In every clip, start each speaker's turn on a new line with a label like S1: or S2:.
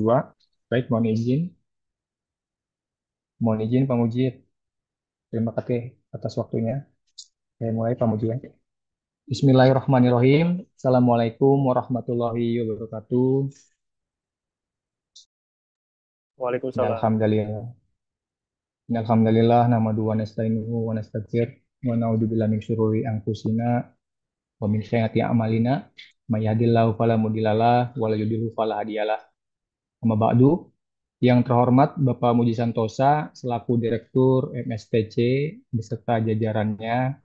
S1: 2022. Baik, mohon izin Pak Mujib. Terima kasih atas waktunya. Saya mulai Pak Mujib. Bismillahirrahmanirrahim. Assalamualaikum warahmatullahi wabarakatuh.
S2: Waalaikumsalam.
S1: Alhamdulillah. Alhamdulillah nama dua nasta'inuhu wa nasta'fir wa na'udzubillahi min syururi anfusina wa min sayyiati a'malina. May yahdihillahu fala mudhillalah wa la yudhlil fala hadiyalah. Amma ba'du. Yang terhormat Bapak Muji Santosa selaku Direktur MSTC beserta jajarannya,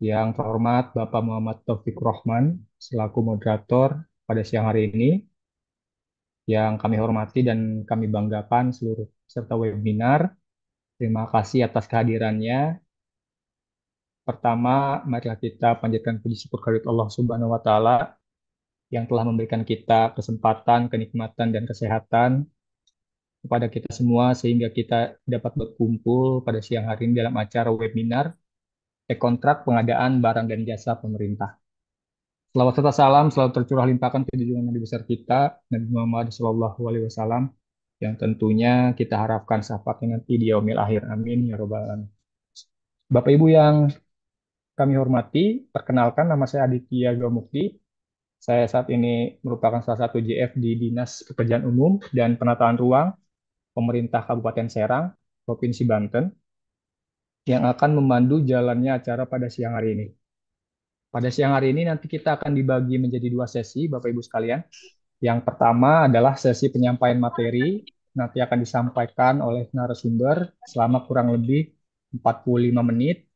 S1: yang terhormat Bapak Muhammad Taufik Rohman selaku moderator pada siang hari ini, yang kami hormati dan kami banggakan seluruh peserta webinar. Terima kasih atas kehadirannya. Pertama, marilah kita panjatkan puji syukur kehadirat Allah Subhanahu wa taala yang telah memberikan kita kesempatan, kenikmatan dan kesehatan kepada kita semua sehingga kita dapat berkumpul pada siang hari ini dalam acara webinar kontrak pengadaan barang dan jasa pemerintah. Selawat serta salam selalu tercurah limpahkan ke junjungan Nabi besar kita, Nabi Muhammad SAW, yang tentunya kita harapkan syafaatnya nanti di yaumil akhir. Amin ya robbal alamin. Bapak Ibu yang kami hormati, perkenalkan nama saya Aditya Gamukti. Saya saat ini merupakan salah satu JF di Dinas Pekerjaan Umum dan Penataan Ruang Pemerintah Kabupaten Serang, Provinsi Banten, yang akan memandu jalannya acara pada siang hari ini. Pada siang hari ini nanti kita akan dibagi menjadi dua sesi, Bapak Ibu sekalian. Yang pertama adalah sesi penyampaian materi, nanti akan disampaikan oleh narasumber selama kurang lebih 45 menit.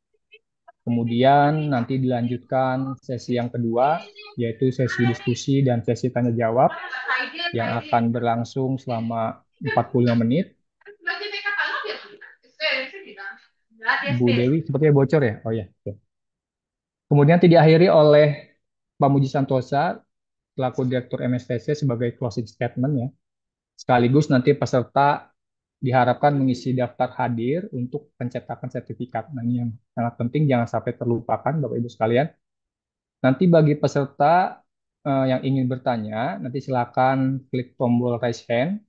S1: Kemudian nanti dilanjutkan sesi yang kedua, yaitu sesi diskusi dan sesi tanya jawab yang akan berlangsung selama 45 menit. Bu Dewi sepertinya bocor ya? Oh ya. Oke. Kemudian nanti diakhiri oleh Pak Muji Santosa selaku Direktur MSTC sebagai closing statement ya. Sekaligus nanti peserta diharapkan mengisi daftar hadir untuk pencetakan sertifikat. Nah, ini yang sangat penting, jangan sampai terlupakan Bapak Ibu sekalian. Nanti bagi peserta yang ingin bertanya, nanti silakan klik tombol raise hand,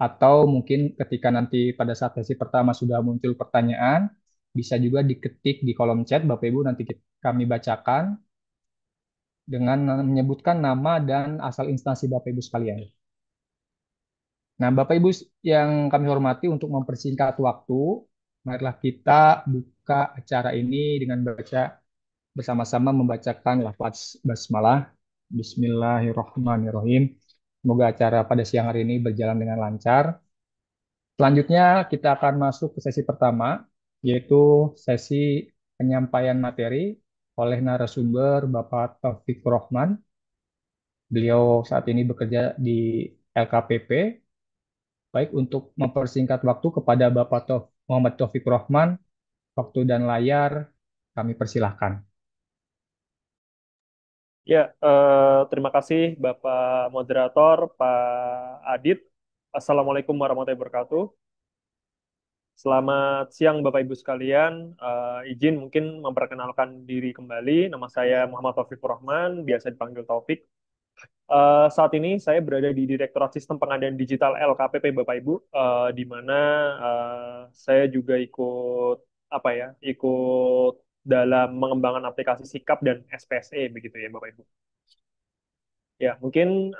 S1: atau mungkin ketika nanti pada saat sesi pertama sudah muncul pertanyaan, bisa juga diketik di kolom chat Bapak Ibu, nanti kami bacakan dengan menyebutkan nama dan asal instansi Bapak Ibu sekalian. Nah, Bapak Ibu yang kami hormati, untuk mempersingkat waktu, marilah kita buka acara ini dengan bersama-sama membacakan lafaz basmalah. Bismillahirrahmanirrahim. Semoga acara pada siang hari ini berjalan dengan lancar. Selanjutnya kita akan masuk ke sesi pertama, yaitu sesi penyampaian materi oleh narasumber Bapak Taufik Rohman. Beliau saat ini bekerja di LKPP. Baik, untuk mempersingkat waktu kepada Bapak Muhammad Taufik Rohman, waktu dan layar kami persilahkan.
S2: Ya, terima kasih Bapak Moderator, Pak Adit. Assalamualaikum warahmatullahi wabarakatuh. Selamat siang Bapak Ibu sekalian. Izin mungkin memperkenalkan diri kembali. Nama saya Muhammad Taufik Rahman, biasa dipanggil Taufik. Saat ini saya berada di Direktorat Sistem Pengadaan Digital LKPP Bapak Ibu, di mana saya juga ikut apa ya, ikut dalam mengembangkan aplikasi Sikap dan SPSE begitu ya Bapak Ibu. Ya, mungkin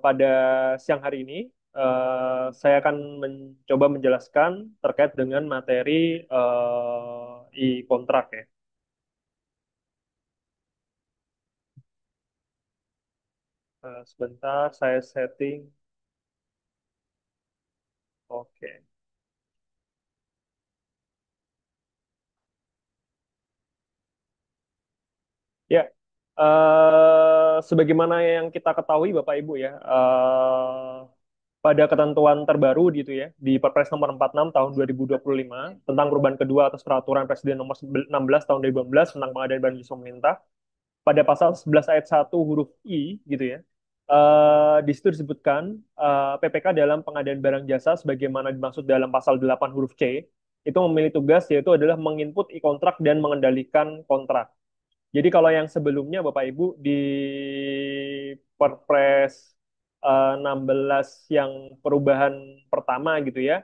S2: pada siang hari ini saya akan mencoba menjelaskan terkait dengan materi e-kontrak ya. Sebentar, saya setting. Oke. Ya, sebagaimana yang kita ketahui Bapak Ibu ya, pada ketentuan terbaru gitu ya di Perpres nomor 46 tahun 2025 tentang perubahan kedua atas peraturan Presiden nomor 16 tahun 2015 tentang pengadaan barang jasa pemerintah, pada pasal 11 ayat 1 huruf I gitu ya. Di situ disebutkan PPK dalam pengadaan barang jasa sebagaimana dimaksud dalam pasal 8 huruf C itu memiliki tugas yaitu adalah menginput e-kontrak dan mengendalikan kontrak. Jadi kalau yang sebelumnya Bapak Ibu di Perpres 16 yang perubahan pertama gitu ya.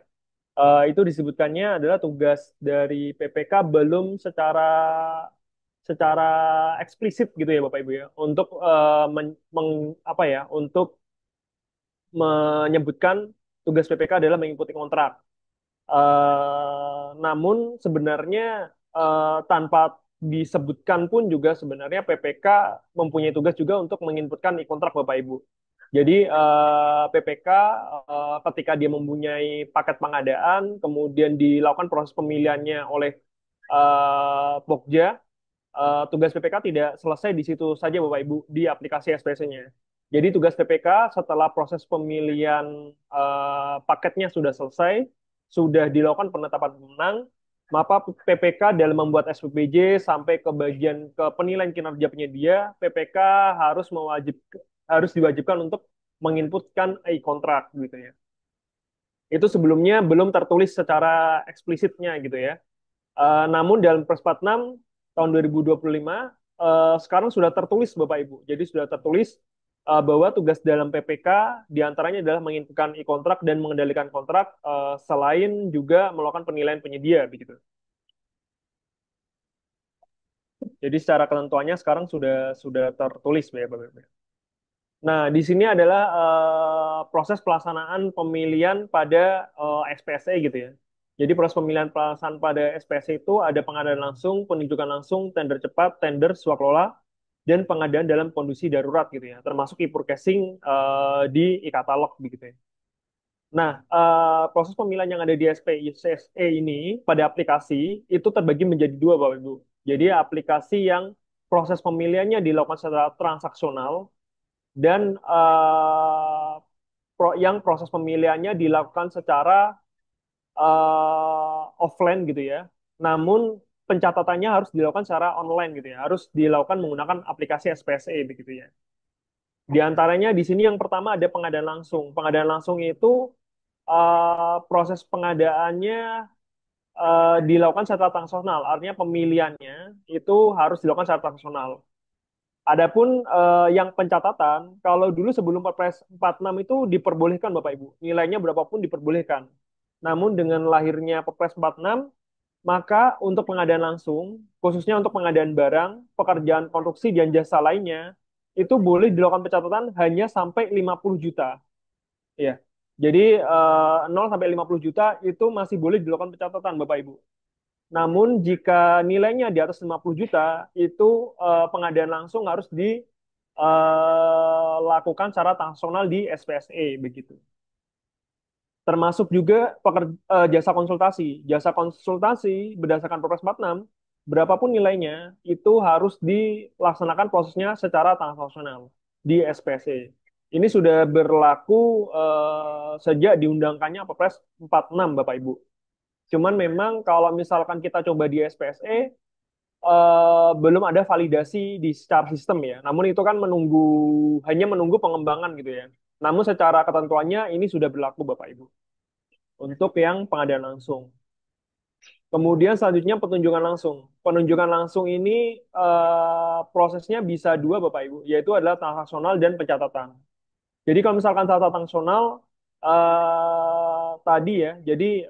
S2: Itu disebutkannya adalah tugas dari PPK belum secara secara eksplisit gitu ya Bapak Ibu ya untuk apa ya untuk menyebutkan tugas PPK adalah mengikuti kontrak. Namun sebenarnya tanpa disebutkan pun juga sebenarnya PPK mempunyai tugas juga untuk menginputkan kontrak Bapak Ibu. Jadi PPK ketika dia mempunyai paket pengadaan, kemudian dilakukan proses pemilihannya oleh Pokja, tugas PPK tidak selesai di situ saja Bapak Ibu di aplikasi SPSE-nya. Jadi tugas PPK setelah proses pemilihan paketnya sudah selesai, sudah dilakukan penetapan pemenang, maka PPK dalam membuat SPPJ sampai ke bagian ke penilaian kinerja penyedia, PPK harus diwajibkan untuk menginputkan e-kontrak gitu ya. Itu sebelumnya belum tertulis secara eksplisitnya gitu ya. Namun dalam Perpres 46 tahun 2025 sekarang sudah tertulis Bapak Ibu. Jadi sudah tertulis bahwa tugas dalam PPK diantaranya adalah menginginkan e-kontrak dan mengendalikan kontrak selain juga melakukan penilaian penyedia begitu. Jadi secara ketentuannya sekarang sudah tertulis ya Bapak Ibu. Nah, di sini adalah proses pelaksanaan pemilihan pada SPSE gitu ya. Jadi proses pemilihan pelaksanaan pada SPSE itu ada pengadaan langsung, penunjukan langsung, tender cepat, tender swakelola, dan pengadaan dalam kondisi darurat gitu ya, termasuk e-purchasing di e-katalog begitu ya. Nah, proses pemilihan yang ada di SPSE ini pada aplikasi itu terbagi menjadi dua Bapak Ibu. Jadi aplikasi yang proses pemilihannya dilakukan secara transaksional dan yang proses pemilihannya dilakukan secara offline gitu ya. Namun pencatatannya harus dilakukan secara online gitu ya. Harus dilakukan menggunakan aplikasi SPSE begitu ya. Di antaranya di sini yang pertama ada pengadaan langsung. Pengadaan langsung itu proses pengadaannya dilakukan secara transaksional. Artinya pemilihannya itu harus dilakukan secara transaksional. Adapun yang pencatatan, kalau dulu sebelum Perpres 46 itu diperbolehkan Bapak Ibu, nilainya berapapun diperbolehkan. Namun dengan lahirnya Perpres 46, maka untuk pengadaan langsung, khususnya untuk pengadaan barang, pekerjaan konstruksi dan jasa lainnya, itu boleh dilakukan pencatatan hanya sampai 50 juta. Ya. Jadi 0 sampai 50 juta itu masih boleh dilakukan pencatatan Bapak Ibu. Namun jika nilainya di atas 50 juta, itu pengadaan langsung harus dilakukan secara transaksional di SPSE begitu. Termasuk juga jasa konsultasi. Jasa konsultasi berdasarkan Perpres 46, berapapun nilainya, itu harus dilaksanakan prosesnya secara transaksional di SPSE. Ini sudah berlaku sejak diundangkannya Perpres 46, Bapak Ibu. Cuman memang kalau misalkan kita coba di SPSE, belum ada validasi di secara sistem ya. Namun itu kan hanya menunggu pengembangan gitu ya. Namun secara ketentuannya ini sudah berlaku Bapak Ibu untuk yang pengadaan langsung. Kemudian selanjutnya penunjukan langsung. Penunjukan langsung ini prosesnya bisa dua Bapak Ibu, yaitu adalah transaksional dan pencatatan. Jadi kalau misalkan catatan nasional tadi ya, jadi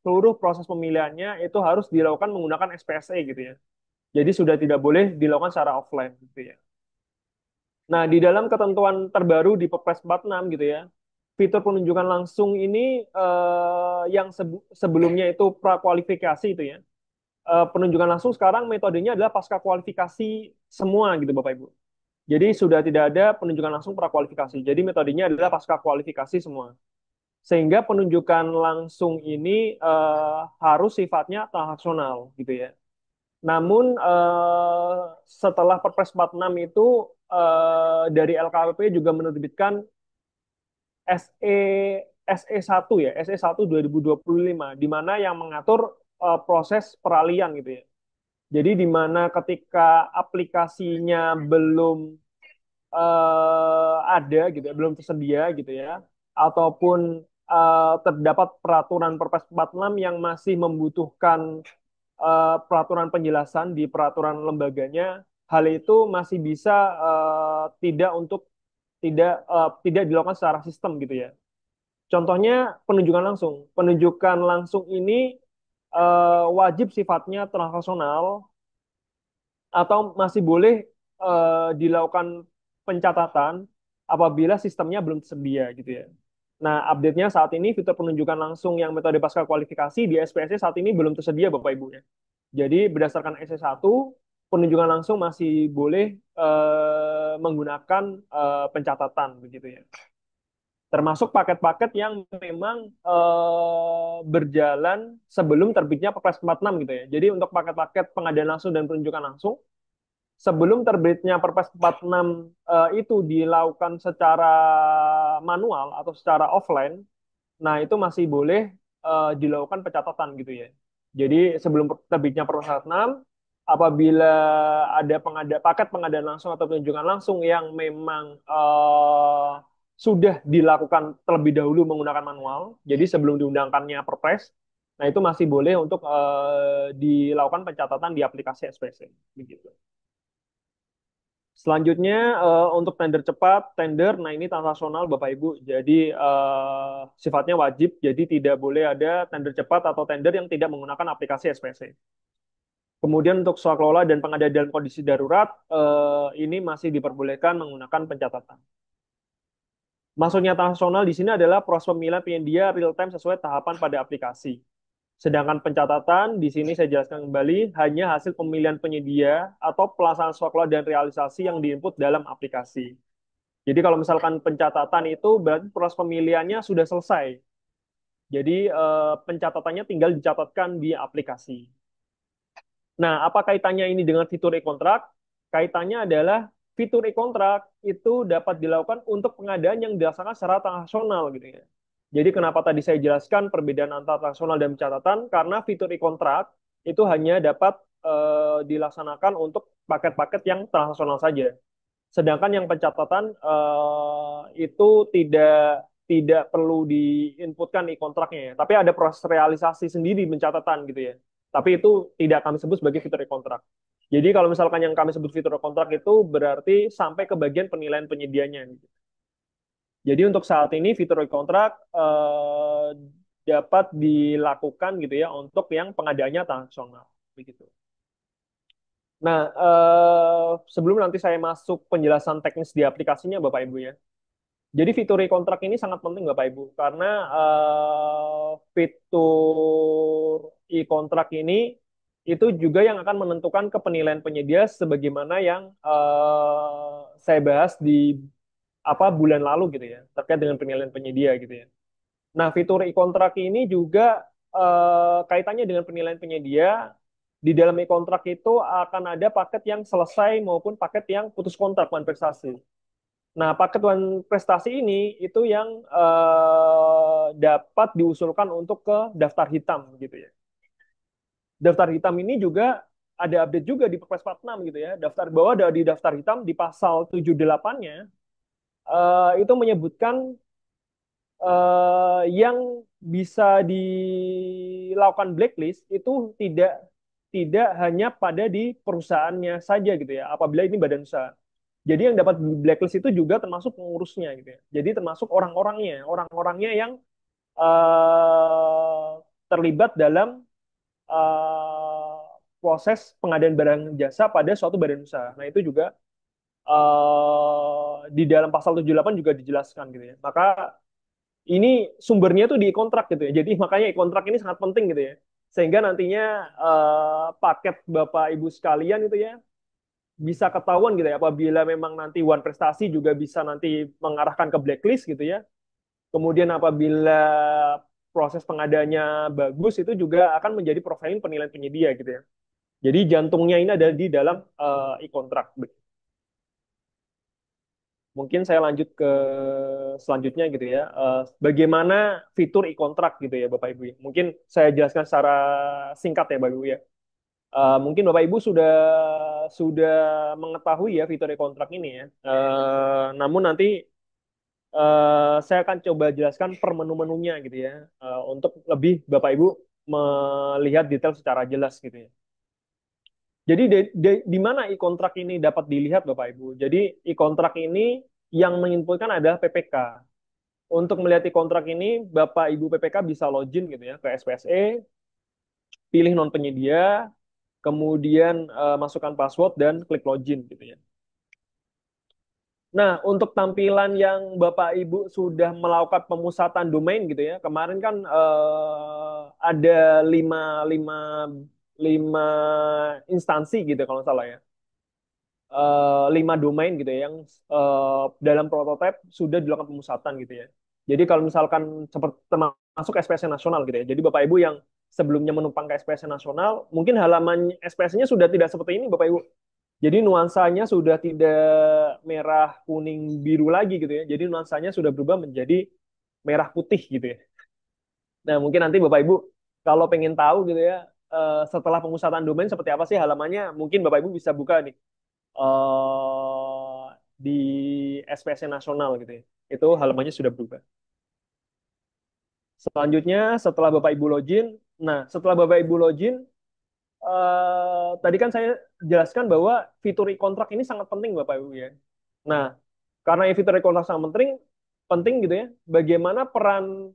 S2: seluruh proses pemilihannya itu harus dilakukan menggunakan SPSE gitu ya. Jadi sudah tidak boleh dilakukan secara offline gitu ya. Nah, di dalam ketentuan terbaru di Perpres 46 gitu ya, fitur penunjukan langsung ini yang sebelumnya itu prakualifikasi itu ya. Penunjukan langsung sekarang metodenya adalah pasca kualifikasi semua gitu Bapak Ibu. Jadi sudah tidak ada penunjukan langsung prakualifikasi. Jadi metodenya adalah pasca kualifikasi semua. Sehingga penunjukan langsung ini harus sifatnya transaksional gitu ya. Namun setelah Perpres 46 itu dari LKWP juga menerbitkan SE SE1 ya, SE1 2025 di mana yang mengatur proses peralihan gitu ya. Jadi di mana ketika aplikasinya belum ada gitu ya, belum tersedia gitu ya, ataupun terdapat peraturan Perpres 46 yang masih membutuhkan peraturan penjelasan di peraturan lembaganya, hal itu masih bisa tidak untuk tidak dilakukan secara sistem gitu ya. Contohnya penunjukan langsung. Penunjukan langsung ini wajib sifatnya transaksional atau masih boleh dilakukan pencatatan apabila sistemnya belum tersedia gitu ya. Nah, update-nya saat ini fitur penunjukan langsung yang metode pasca kualifikasi di SPSC saat ini belum tersedia Bapak Ibu ya. Jadi berdasarkan SC1 penunjukan langsung masih boleh menggunakan pencatatan begitu ya. Termasuk paket-paket yang memang berjalan sebelum terbitnya Perpres 46 gitu ya. Jadi untuk paket-paket pengadaan langsung dan penunjukan langsung sebelum terbitnya Perpres 46 itu dilakukan secara manual atau secara offline, nah itu masih boleh dilakukan pencatatan gitu ya. Jadi sebelum terbitnya Perpres 46, apabila ada paket pengadaan langsung atau penunjukan langsung yang memang sudah dilakukan terlebih dahulu menggunakan manual, jadi sebelum diundangkannya Perpres, nah itu masih boleh untuk dilakukan pencatatan di aplikasi SPC begitu. Selanjutnya untuk tender cepat, tender, nah ini transaksional Bapak Ibu, jadi sifatnya wajib, jadi tidak boleh ada tender cepat atau tender yang tidak menggunakan aplikasi SPC. Kemudian untuk soal kelola dan pengadaan dalam kondisi darurat, ini masih diperbolehkan menggunakan pencatatan. Maksudnya transaksional di sini adalah proses pemilihan penyedia real time sesuai tahapan pada aplikasi. Sedangkan pencatatan di sini saya jelaskan kembali hanya hasil pemilihan penyedia atau pelaksanaan soal kelola dan realisasi yang diinput dalam aplikasi. Jadi kalau misalkan pencatatan itu berarti proses pemilihannya sudah selesai. Jadi pencatatannya tinggal dicatatkan di aplikasi. Nah, apa kaitannya ini dengan fitur e-kontrak? Kaitannya adalah fitur e-kontrak itu dapat dilakukan untuk pengadaan yang dilaksanakan secara transaksional gitu ya. Jadi kenapa tadi saya jelaskan perbedaan antara transaksional dan pencatatan? Karena fitur e-kontrak itu hanya dapat dilaksanakan untuk paket-paket yang transaksional saja. Sedangkan yang pencatatan itu tidak perlu diinputkan di kontraknya ya. Tapi ada proses realisasi sendiri pencatatan gitu ya. Tapi itu tidak kami sebut sebagai fitur kontrak. Jadi kalau misalkan yang kami sebut fitur kontrak itu berarti sampai ke bagian penilaian penyedianya. Gitu. Jadi untuk saat ini fitur kontrak dapat dilakukan gitu ya untuk yang pengadaannya transaksional begitu. Nah, sebelum nanti saya masuk penjelasan teknis di aplikasinya, Bapak Ibu ya. Jadi fitur e-kontrak ini sangat penting, Bapak Ibu, karena fitur e-kontrak ini itu juga yang akan menentukan kepenilaian penyedia sebagaimana yang saya bahas di apa bulan lalu gitu ya, terkait dengan penilaian penyedia gitu ya. Nah, fitur e-kontrak ini juga kaitannya dengan penilaian penyedia. Di dalam e-kontrak itu akan ada paket yang selesai maupun paket yang putus kontrak prestasi. Nah, paket one prestasi ini itu yang dapat diusulkan untuk ke daftar hitam gitu ya. Daftar hitam ini juga ada update juga di Perpres 46 gitu ya. Daftar bahwa ada di daftar hitam di pasal 78-nya itu menyebutkan yang bisa dilakukan blacklist itu tidak hanya pada di perusahaannya saja gitu ya. Apabila ini badan usaha. Jadi yang dapat blacklist itu juga termasuk pengurusnya gitu ya. Jadi termasuk orang-orangnya yang uh, terlibat dalam uh, proses pengadaan barang jasa pada suatu badan usaha. Nah itu juga di dalam pasal 78 juga dijelaskan gitu ya. Maka ini sumbernya tuh di kontrak gitu ya. Jadi makanya kontrak ini sangat penting gitu ya. Sehingga nantinya paket Bapak Ibu sekalian itu ya bisa ketahuan gitu ya apabila memang nanti one prestasi juga bisa nanti mengarahkan ke blacklist gitu ya. Kemudian apabila proses pengadaannya bagus itu juga akan menjadi profiling penilaian penyedia gitu ya. Jadi jantungnya ini ada di dalam e-kontrak. Mungkin saya lanjut ke selanjutnya gitu ya. Bagaimana fitur e-kontrak gitu ya Bapak Ibu. Mungkin saya jelaskan secara singkat ya Bapak Ibu ya. Mungkin Bapak Ibu sudah mengetahui ya fitur e-kontrak ini ya. Namun nanti saya akan coba jelaskan per menu-menunya gitu ya, untuk lebih Bapak Ibu melihat detail secara jelas gitu ya. Jadi di mana e-kontrak ini dapat dilihat Bapak Ibu? Jadi e-kontrak ini yang menginputkan adalah PPK. Untuk melihat kontrak ini, Bapak Ibu PPK bisa login gitu ya ke SPSE, pilih non penyedia, kemudian masukkan password dan klik login gitu ya. Nah, untuk tampilan yang Bapak Ibu sudah melakukan pemusatan domain gitu ya, kemarin kan ada lima, lima, lima instansi gitu kalau nggak salah ya, lima domain gitu ya, yang dalam prototipe sudah dilakukan pemusatan gitu ya. Jadi kalau misalkan seperti termasuk SPSC nasional gitu ya, jadi Bapak Ibu yang sebelumnya menumpang ke SPSC nasional, mungkin halaman SPSC-nya sudah tidak seperti ini Bapak Ibu. Jadi nuansanya sudah tidak merah, kuning, biru lagi gitu ya. Jadi nuansanya sudah berubah menjadi merah putih gitu ya. Nah, mungkin nanti Bapak Ibu kalau pengen tahu gitu ya, setelah pemusatan domain seperti apa sih halamannya, mungkin Bapak Ibu bisa buka nih di SPSC nasional gitu ya. Itu halamannya sudah berubah. Selanjutnya setelah Bapak Ibu login, nah setelah Bapak Ibu login, tadi kan saya jelaskan bahwa fitur e-kontrak ini sangat penting Bapak Ibu ya. Nah, karena fitur e-kontrak sangat penting, penting gitu ya, bagaimana peran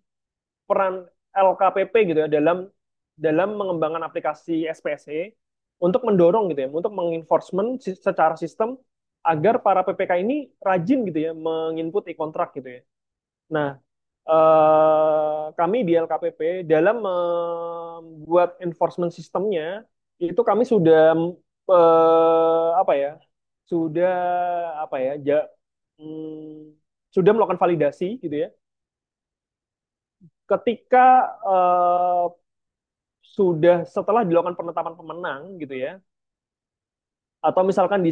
S2: peran LKPP gitu ya dalam dalam mengembangkan aplikasi SPSE untuk mendorong gitu ya, untuk mengenforcement secara sistem agar para PPK ini rajin gitu ya menginput e-kontrak gitu ya. Nah, kami di LKPP dalam membuat enforcement sistemnya itu kami sudah apa ya, sudah apa ya, sudah melakukan validasi gitu ya. Ketika eh, sudah setelah dilakukan penetapan pemenang gitu ya, atau misalkan eh,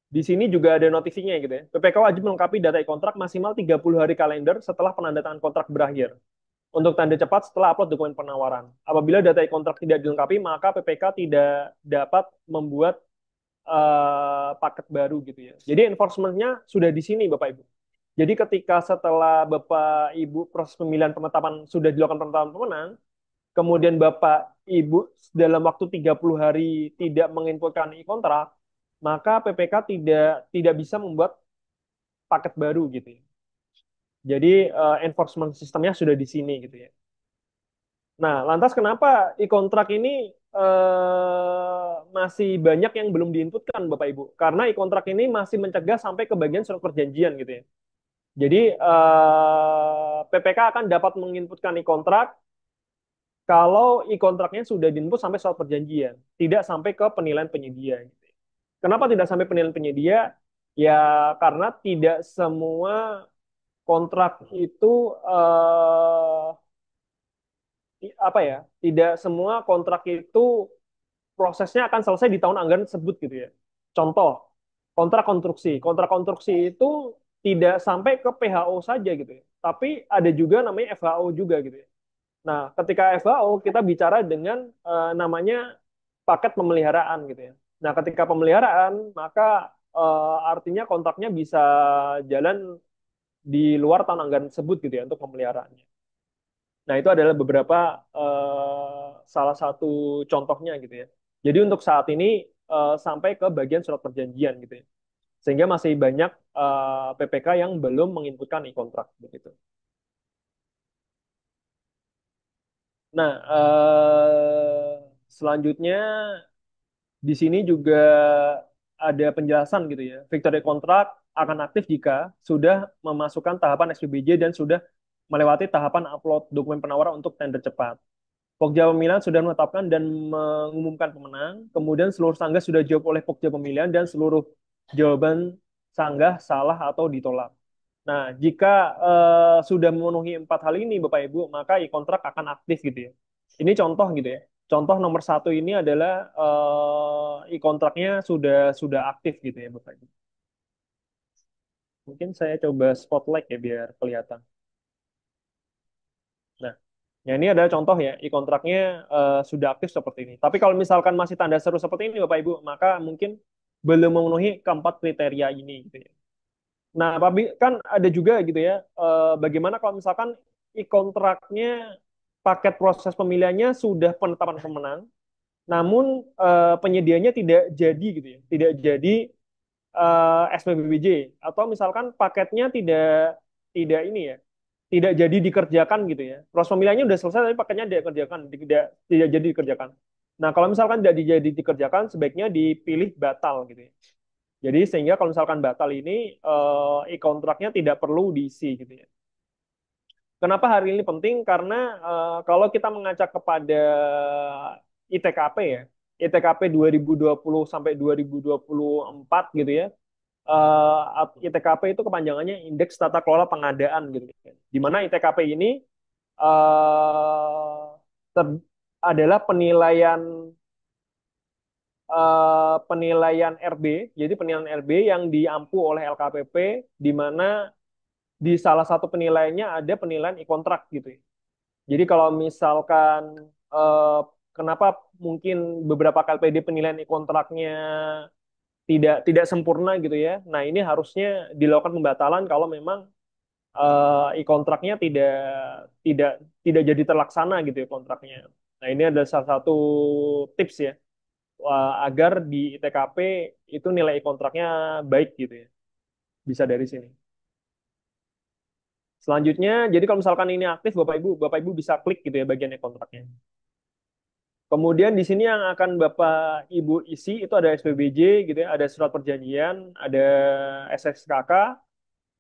S2: di sini juga ada notifinya gitu ya. PPK wajib melengkapi data kontrak maksimal 30 hari kalender setelah penandatangan kontrak berakhir. Untuk tanda cepat setelah upload dokumen penawaran. Apabila data kontrak tidak dilengkapi, maka PPK tidak dapat membuat paket baru gitu ya. Jadi enforcement-nya sudah di sini Bapak Ibu. Jadi ketika setelah Bapak Ibu proses pemilihan penetapan sudah dilakukan penetapan pemenang, kemudian Bapak Ibu dalam waktu 30 hari tidak menginputkan kontrak, maka PPK tidak tidak bisa membuat paket baru gitu ya. Jadi enforcement sistemnya sudah di sini gitu ya. Nah, lantas kenapa e-kontrak ini masih banyak yang belum diinputkan Bapak Ibu? Karena e-kontrak ini masih mencegah sampai ke bagian surat perjanjian gitu ya. Jadi PPK akan dapat menginputkan e-kontrak kalau e-kontraknya sudah diinput sampai surat perjanjian, tidak sampai ke penilaian penyedia gitu. Kenapa tidak sampai penilaian penyedia? Ya karena tidak semua kontrak itu apa ya? Tidak semua kontrak itu prosesnya akan selesai di tahun anggaran tersebut gitu ya. Contoh, kontrak konstruksi. Kontrak konstruksi itu tidak sampai ke PHO saja gitu ya. Tapi ada juga namanya FHO juga gitu ya. Nah, ketika FHO kita bicara dengan namanya paket pemeliharaan gitu ya. Nah, ketika pemeliharaan maka artinya kontraknya bisa jalan di luar tahun anggaran tersebut gitu ya untuk pemeliharaannya. Nah, itu adalah beberapa salah satu contohnya gitu ya. Jadi untuk saat ini sampai ke bagian surat perjanjian gitu ya. Sehingga masih banyak PPK yang belum menginputkan e-kontrak begitu. Nah, selanjutnya di sini juga ada penjelasan gitu ya. Victory Contract akan aktif jika sudah memasukkan tahapan SPBJ dan sudah melewati tahapan upload dokumen penawaran untuk tender cepat. Pokja Pemilihan sudah menetapkan dan mengumumkan pemenang. Kemudian seluruh sanggah sudah dijawab oleh Pokja Pemilihan dan seluruh jawaban sanggah salah atau ditolak. Nah, jika sudah memenuhi empat hal ini, Bapak Ibu, maka e-kontrak akan aktif gitu ya. Ini contoh gitu ya. Contoh nomor satu ini adalah e-kontraknya sudah aktif gitu ya, Bapak Ibu. Mungkin saya coba spotlight ya biar kelihatan. Nah, ya ini adalah contoh ya, e-kontraknya sudah aktif seperti ini. Tapi kalau misalkan masih tanda seru seperti ini, Bapak Ibu, maka mungkin belum memenuhi keempat kriteria ini gitu ya. Nah, tapi kan ada juga gitu ya, bagaimana kalau misalkan e-kontraknya paket proses pemilihannya sudah penetapan pemenang, namun penyediaannya tidak jadi gitu ya, tidak jadi SPBBJ, atau misalkan paketnya tidak tidak ini ya, tidak jadi dikerjakan gitu ya. Proses pemilihannya udah selesai tapi paketnya tidak dikerjakan, tidak jadi dikerjakan. Nah, kalau misalkan tidak jadi dikerjakan, sebaiknya dipilih batal gitu ya. Jadi sehingga kalau misalkan batal ini e-kontraknya tidak perlu diisi gitu ya. Kenapa hari ini penting? Karena kalau kita mengacak kepada ITKP ya, ITKP 2020 sampai 2024 gitu ya, ITKP itu kepanjangannya Indeks Tata Kelola Pengadaan gitu. Di mana ITKP ini eh, ter- adalah penilaian penilaian RB, jadi penilaian RB yang diampu oleh LKPP, di mana di salah satu penilaiannya ada penilaian e-kontrak gitu ya. Jadi kalau misalkan eh, kenapa mungkin beberapa KLPD penilaian e-kontraknya tidak sempurna gitu ya. Nah, ini harusnya dilakukan pembatalan kalau memang e-kontraknya tidak tidak jadi terlaksana gitu ya kontraknya. Nah, ini adalah salah satu tips ya, agar di ITKP itu nilai e-kontraknya baik gitu ya. Bisa dari sini. Selanjutnya, jadi kalau misalkan ini aktif, Bapak Ibu bisa klik gitu ya bagian e-kontraknya. Kemudian di sini yang akan Bapak Ibu isi itu ada SPBJ gitu ya, ada surat perjanjian, ada SSKK,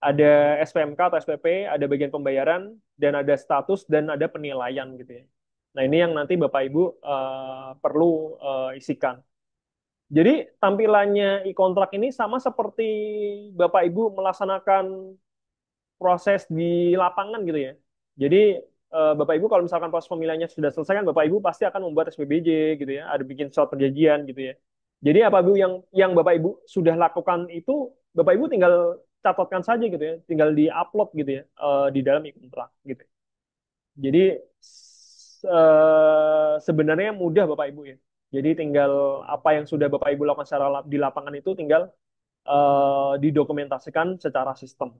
S2: ada SPMK atau SPP, ada bagian pembayaran, dan ada status dan ada penilaian gitu ya. Nah, ini yang nanti Bapak Ibu perlu isikan. Jadi tampilannya e-kontrak ini sama seperti Bapak Ibu melaksanakan proses di lapangan gitu ya. Jadi Bapak Ibu kalau misalkan proses pemilihannya sudah selesai kan Bapak Ibu pasti akan membuat SPBJ gitu ya, ada bikin surat perjanjian gitu ya. Jadi apa Bu yang Bapak Ibu sudah lakukan itu Bapak Ibu tinggal catatkan saja gitu ya, tinggal di-upload gitu ya di dalam e-kontrak gitu. Jadi sebenarnya mudah Bapak Ibu ya. Jadi tinggal apa yang sudah Bapak Ibu lakukan secara di lapangan itu tinggal didokumentasikan secara sistem.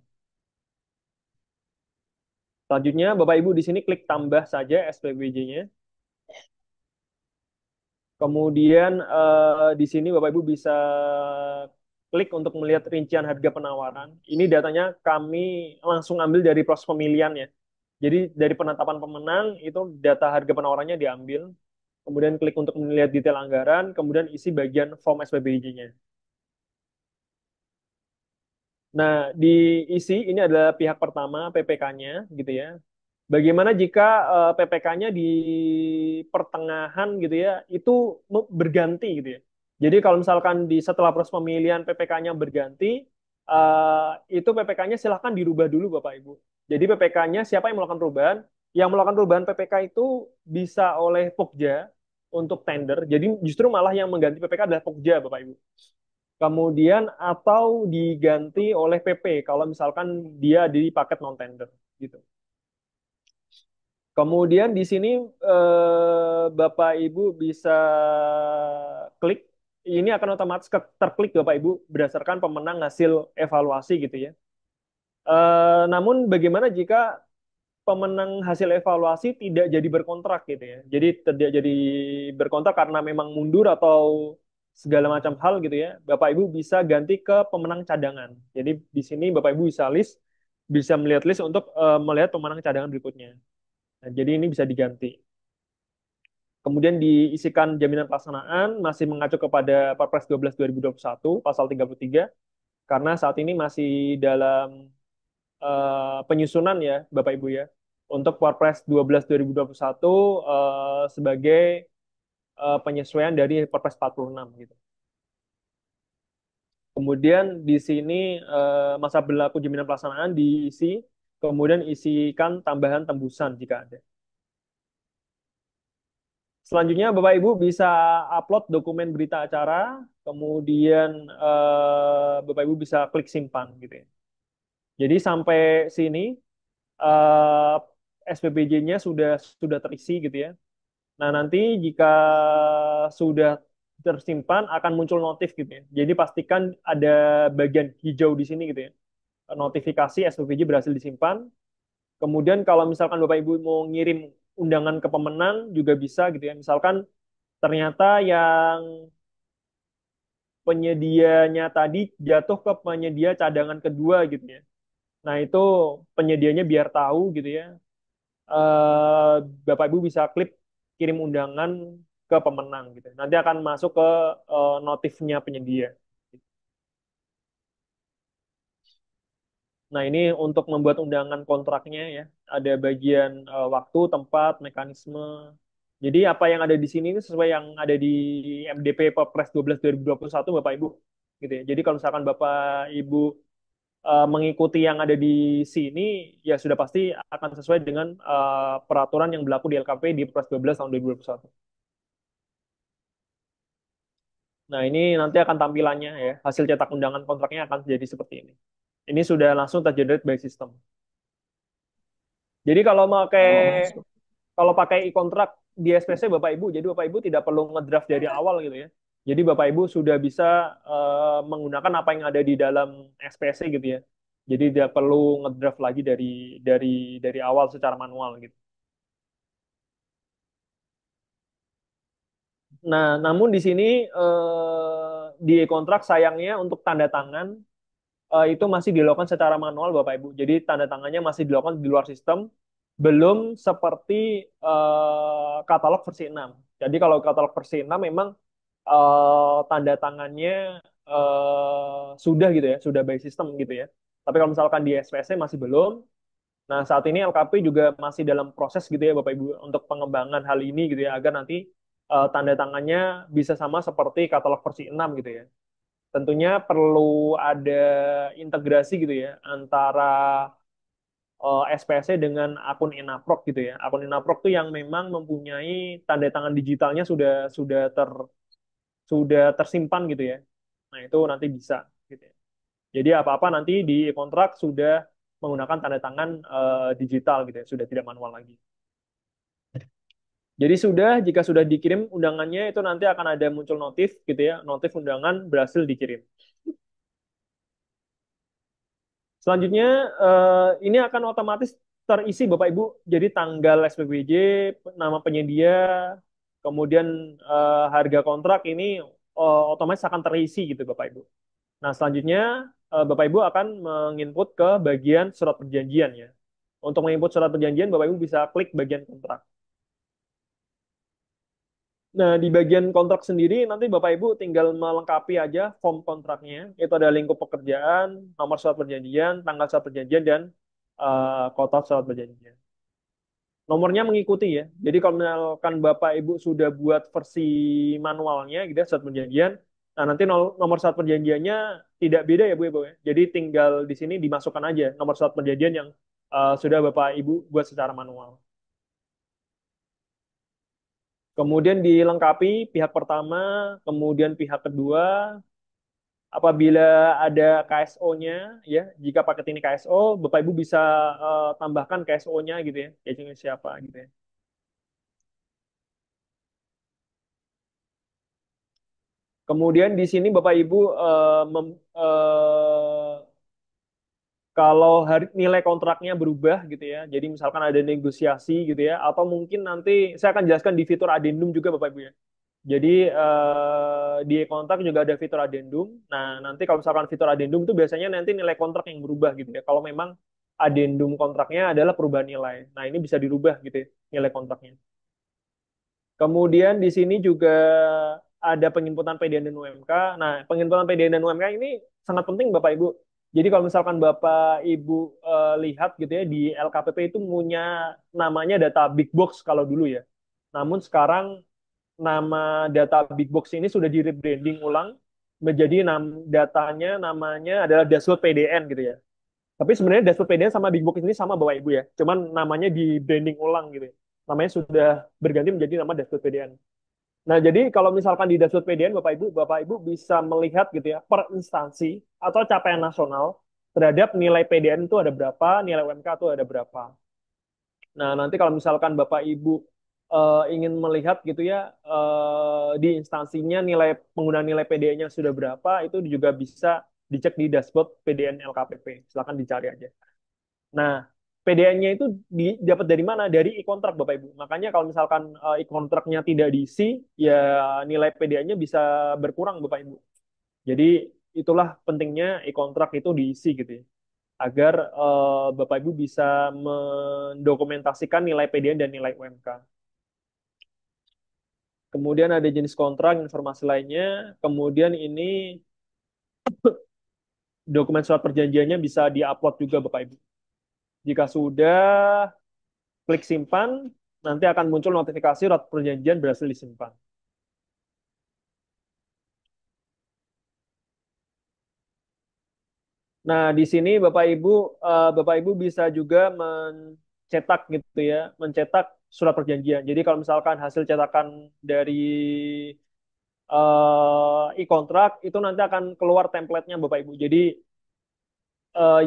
S2: Selanjutnya, Bapak Ibu di sini klik tambah saja SPBJ-nya. Kemudian di sini Bapak Ibu bisa klik untuk melihat rincian harga penawaran. Ini datanya kami langsung ambil dari proses pemilihan ya. Jadi dari penetapan pemenang itu data harga penawarannya diambil. Kemudian klik untuk melihat detail anggaran, kemudian isi bagian form SPBJ-nya. Nah, diisi ini adalah pihak pertama PPK-nya gitu ya. Bagaimana jika PPK-nya di pertengahan gitu ya, itu berganti gitu ya. Jadi kalau misalkan di setelah proses pemilihan PPK-nya berganti, itu PPK-nya silahkan dirubah dulu Bapak Ibu. Jadi PPK-nya siapa yang melakukan perubahan? Yang melakukan perubahan PPK itu bisa oleh Pokja untuk tender. Jadi justru malah yang mengganti PPK adalah Pokja Bapak Ibu. Kemudian atau diganti oleh PP kalau misalkan dia di paket non tender gitu. Kemudian di sini Bapak Ibu bisa klik, ini akan otomatis terklik Bapak Ibu berdasarkan pemenang hasil evaluasi gitu ya. Namun bagaimana jika pemenang hasil evaluasi tidak jadi berkontrak gitu ya. Jadi tidak jadi berkontrak karena memang mundur atau segala macam hal gitu ya. Bapak Ibu bisa ganti ke pemenang cadangan. Jadi di sini Bapak Ibu bisa melihat list untuk melihat pemenang cadangan berikutnya. Nah, jadi ini bisa diganti. Kemudian diisikan jaminan pelaksanaan masih mengacu kepada Perpres 12 2021 pasal 33 karena saat ini masih dalam penyusunan ya Bapak Ibu ya. Untuk Perpres 12 2021 sebagai penyesuaian dari Perpres 46 gitu. Kemudian di sini masa berlaku jaminan pelaksanaan diisi, kemudian isikan tambahan tembusan jika ada. Selanjutnya Bapak Ibu bisa upload dokumen berita acara, kemudian Bapak Ibu bisa klik simpan gitu ya. Jadi sampai sini SPBJ-nya sudah terisi gitu ya. Nah, nanti jika sudah tersimpan akan muncul notif gitu ya. Jadi pastikan ada bagian hijau di sini gitu ya. Notifikasi SPBJ berhasil disimpan. Kemudian kalau misalkan Bapak Ibu mau ngirim undangan ke pemenang juga bisa gitu ya. Misalkan ternyata penyedianya tadi jatuh ke penyedia cadangan kedua gitu ya. Nah, itu penyedianya biar tahu gitu ya. eh, Bapak Ibu bisa klik kirim undangan ke pemenang gitu. Nanti akan masuk ke notifnya penyedia. Nah, ini untuk membuat undangan kontraknya ya. Ada bagian waktu, tempat, mekanisme. Jadi apa yang ada di sini ini sesuai yang ada di MDP Perpres 12 2021 Bapak Ibu. Gitu ya. Jadi kalau misalkan Bapak Ibu mengikuti yang ada di sini, ya sudah pasti akan sesuai dengan peraturan yang berlaku di LKP di Perpres 12 tahun 2021. Nah, ini nanti akan tampilannya ya. Hasil cetak undangan kontraknya akan jadi seperti ini. Ini sudah langsung tergenerate by system. Jadi
S1: Oh,
S2: kalau pakai e-kontrak di SPC Bapak Ibu, jadi Bapak Ibu tidak perlu ngedraft dari awal gitu ya. Jadi Bapak Ibu sudah bisa menggunakan apa yang ada di dalam SPC gitu ya. Jadi tidak perlu ngedraft lagi dari dari awal secara manual gitu. Nah, namun di sini di e-kontrak sayangnya untuk tanda tangan itu masih dilakukan secara manual Bapak Ibu. Jadi tanda tangannya masih dilakukan di luar sistem, belum seperti katalog versi 6. Jadi kalau katalog versi 6 memang tanda tangannya sudah gitu ya, sudah by system gitu ya. Tapi kalau misalkan di SPC masih belum. Nah, saat ini LKP juga masih dalam proses gitu ya Bapak Ibu untuk pengembangan hal ini gitu ya agar nanti tanda tangannya bisa sama seperti katalog versi 6 gitu ya. Tentunya perlu ada integrasi gitu ya antara SPC dengan akun Inaproc gitu ya. Akun Inaproc tuh yang memang mempunyai tanda tangan digitalnya sudah tersimpan gitu ya. Nah, itu nanti bisa gitu ya. Jadi apa-apa nanti di kontrak sudah menggunakan tanda tangan digital gitu ya, sudah tidak manual lagi. Jadi jika sudah dikirim undangannya itu nanti akan ada muncul notif gitu ya, notif undangan berhasil dikirim. Selanjutnya ini akan otomatis terisi Bapak Ibu. Jadi tanggal SPBJ, nama penyedia, kemudian harga kontrak ini otomatis akan terisi gitu Bapak Ibu. Nah, selanjutnya Bapak Ibu akan menginput ke bagian surat perjanjian ya. Untuk menginput surat perjanjian, Bapak Ibu bisa klik bagian kontrak. Nah, di bagian kontrak sendiri nanti Bapak Ibu tinggal melengkapi aja form kontraknya. Itu ada lingkup pekerjaan, nomor surat perjanjian, tanggal surat perjanjian, dan kota surat perjanjian. Nomornya mengikuti ya. Jadi kalau misalkan Bapak Ibu sudah buat versi manualnya gitu ya, surat perjanjian, nah nanti nomor surat perjanjiannya tidak beda ya Bu Ibu ya. Jadi tinggal di sini dimasukkan aja nomor surat perjanjian yang sudah Bapak Ibu buat secara manual. Kemudian dilengkapi pihak pertama, kemudian pihak kedua. Apabila ada KSO-nya, ya, jika paket ini KSO, Bapak Ibu bisa tambahkan KSO-nya gitu ya, yaitu siapa gitu ya. Kemudian di sini Bapak Ibu kalau nilai kontraknya berubah gitu ya, jadi misalkan ada negosiasi gitu ya, atau mungkin nanti saya akan jelaskan di fitur addendum juga Bapak Ibu ya. Jadi di kontrak juga ada fitur addendum. Nah, nanti kalau misalkan fitur addendum itu biasanya nanti nilai kontrak yang berubah gitu ya. Kalau memang addendum kontraknya adalah perubahan nilai. Nah, ini bisa dirubah gitu ya, nilai kontraknya. Kemudian di sini juga ada penginputan PDN dan UMK. Nah, penginputan PDN dan UMK ini sangat penting Bapak Ibu. Jadi kalau misalkan Bapak Ibu lihat gitu ya di LKPP itu punya namanya data big box kalau dulu ya. Namun sekarang nama data big box ini sudah di rebranding ulang menjadi datanya namanya adalah dashboard PDN gitu ya. Tapi sebenarnya dashboard PDN sama big box ini sama Bapak Ibu ya. Cuman namanya di branding ulang gitu ya. Namanya sudah berganti menjadi nama dashboard PDN. Nah, jadi kalau misalkan di dashboard PDN Bapak Ibu bisa melihat gitu ya per instansi atau capaian nasional terhadap nilai PDN itu ada berapa, nilai UMK itu ada berapa. Nah, nanti kalau misalkan Bapak Ibu ingin melihat gitu ya di instansinya penggunaan nilai PDN-nya sudah berapa, itu juga bisa dicek di dashboard PDN LKPP. Silakan dicari aja. Nah, PDN-nya itu dapat dari mana? Dari e-kontrak Bapak Ibu. Makanya kalau misalkan e-kontraknya tidak diisi, ya nilai PDN-nya bisa berkurang Bapak Ibu. Jadi itulah pentingnya e-kontrak itu diisi gitu ya, agar Bapak Ibu bisa mendokumentasikan nilai PDN dan nilai UMK. Kemudian ada jenis kontrak, informasi lainnya. Kemudian ini dokumen surat perjanjiannya bisa diupload juga Bapak Ibu. Jika sudah, klik simpan, nanti akan muncul notifikasi surat perjanjian berhasil disimpan. Nah, di sini Bapak Ibu bisa juga mencetak gitu ya, mencetak surat perjanjian. Jadi kalau misalkan hasil cetakan dari e-kontrak itu nanti akan keluar template-nya Bapak Ibu. Jadi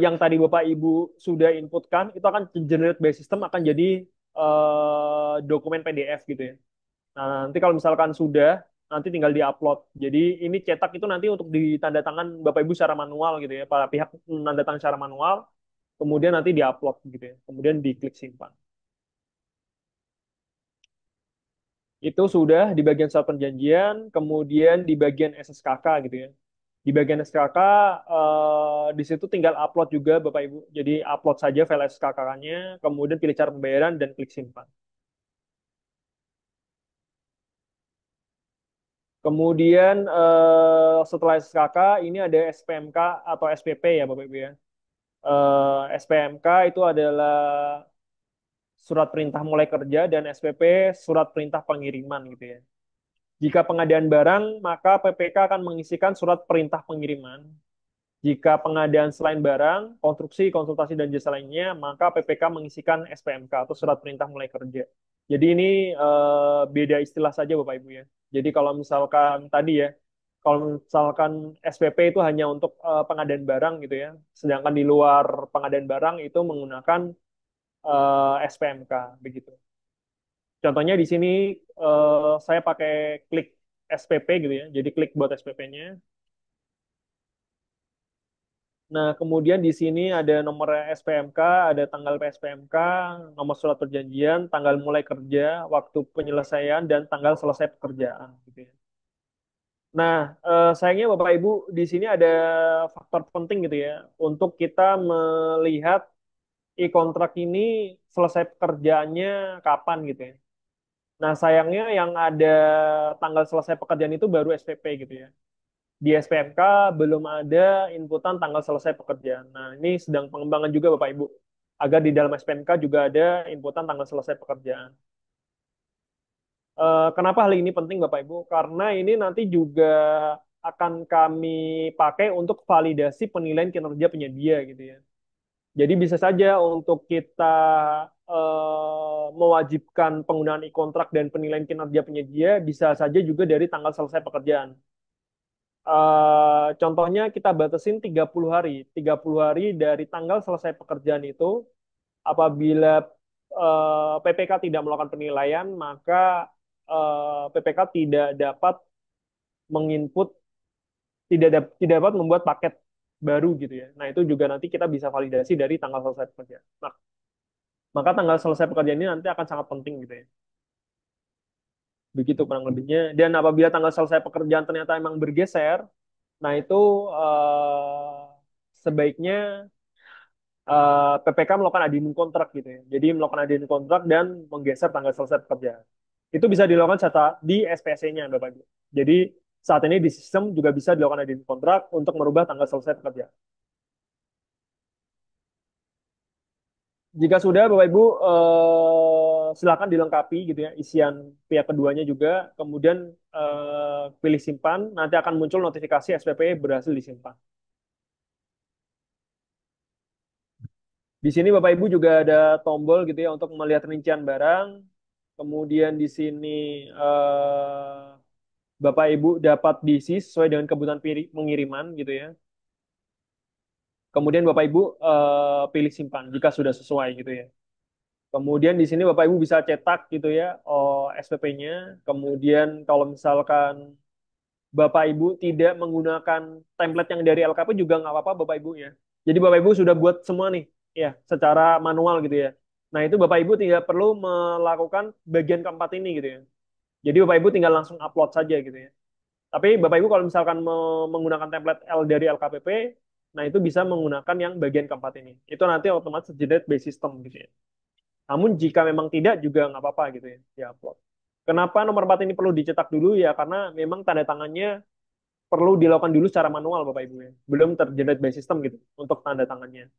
S2: yang tadi Bapak Ibu sudah inputkan itu akan generate by system akan jadi dokumen PDF gitu ya. Nah, nanti kalau misalkan sudah, nanti tinggal diupload. Jadi ini cetak itu nanti untuk ditandatangan Bapak Ibu secara manual gitu ya. Para pihak menandatangan secara manual, kemudian nanti diupload gitu ya. Kemudian diklik simpan. Itu sudah di bagian surat perjanjian, kemudian di bagian SSKK gitu ya. Di bagian SKK, di situ tinggal upload juga Bapak Ibu. Jadi upload saja file SKK-nya, kemudian pilih cara pembayaran dan klik simpan. Kemudian setelah SKK ini ada SPMK atau SPP ya Bapak Ibu ya. SPMK itu adalah surat perintah mulai kerja dan SPP surat perintah pengiriman gitu ya. Jika pengadaan barang, maka PPK akan mengisikan surat perintah pengiriman. Jika pengadaan selain barang, konstruksi, konsultasi, dan jasa lainnya, maka PPK mengisikan SPMK atau surat perintah mulai kerja. Jadi ini beda istilah saja Bapak Ibu ya. Jadi kalau misalkan tadi ya, kalau misalkan SPP itu hanya untuk pengadaan barang gitu ya, sedangkan di luar pengadaan barang itu menggunakan SPMK begitu. Contohnya di sini saya pakai klik SPP gitu ya, jadi klik buat SPP-nya. Nah, kemudian di sini ada nomor SPMK, ada tanggal PSPMK, nomor surat perjanjian, tanggal mulai kerja, waktu penyelesaian, dan tanggal selesai pekerjaan. Gitu ya. Nah, sayangnya Bapak Ibu di sini ada faktor penting gitu ya untuk kita melihat e-kontrak ini selesai pekerjaannya kapan gitu ya. Nah, sayangnya yang ada tanggal selesai pekerjaan itu baru SPP gitu ya. Di SPMK belum ada inputan tanggal selesai pekerjaan. Nah, ini sedang pengembangan juga Bapak Ibu. Agar di dalam SPMK juga ada inputan tanggal selesai pekerjaan. Kenapa hal ini penting Bapak Ibu? Karena ini nanti juga akan kami pakai untuk validasi penilaian kinerja penyedia gitu ya. Jadi bisa saja untuk kita mewajibkan penggunaan e-kontrak dan penilaian kinerja penyedia bisa saja juga dari tanggal selesai pekerjaan. Contohnya kita batasin 30 hari. 30 hari dari tanggal selesai pekerjaan itu, apabila PPK tidak melakukan penilaian, maka PPK tidak dapat menginput, tidak dapat membuat paket baru gitu ya. Nah, itu juga nanti kita bisa validasi dari tanggal selesai pekerjaan. Nah, maka tanggal selesai pekerjaan ini nanti akan sangat penting gitu ya. Begitu kurang lebihnya. Dan apabila tanggal selesai pekerjaan ternyata emang bergeser, nah itu sebaiknya PPK melakukan addendum kontrak gitu ya. Jadi melakukan addendum kontrak dan menggeser tanggal selesai pekerjaan. Itu bisa dilakukan di SPC-nya, Bapak Ibu. Jadi saat ini di sistem juga bisa dilakukan addendum kontrak untuk merubah tanggal selesai pekerjaan. Jika sudah, Bapak Ibu, silakan dilengkapi gitu ya isian pihak keduanya juga. Kemudian pilih simpan, nanti akan muncul notifikasi SPP berhasil disimpan. Di sini Bapak Ibu juga ada tombol gitu ya untuk melihat rincian barang. Kemudian di sini Bapak Ibu dapat diisi sesuai dengan kebutuhan pengiriman gitu ya. Kemudian Bapak Ibu pilih simpan jika sudah sesuai gitu ya. Kemudian di sini Bapak Ibu bisa cetak gitu ya SPP-nya. Kemudian kalau misalkan Bapak Ibu tidak menggunakan template yang dari LKP juga nggak apa-apa Bapak Ibu ya. Jadi Bapak Ibu sudah buat semua nih ya secara manual gitu ya. Nah itu Bapak Ibu tidak perlu melakukan bagian keempat ini gitu ya. Jadi Bapak Ibu tinggal langsung upload saja gitu ya. Tapi Bapak Ibu kalau misalkan menggunakan template L dari LKPP, nah itu bisa menggunakan yang bagian keempat ini. Itu nanti otomatis generate by system gitu ya. Namun jika memang tidak juga nggak apa-apa gitu ya, upload. Kenapa nomor 4 ini perlu dicetak dulu ya? Karena memang tanda tangannya perlu dilakukan dulu secara manual Bapak Ibu ya. Belum tergenerate by system gitu untuk tanda tangannya.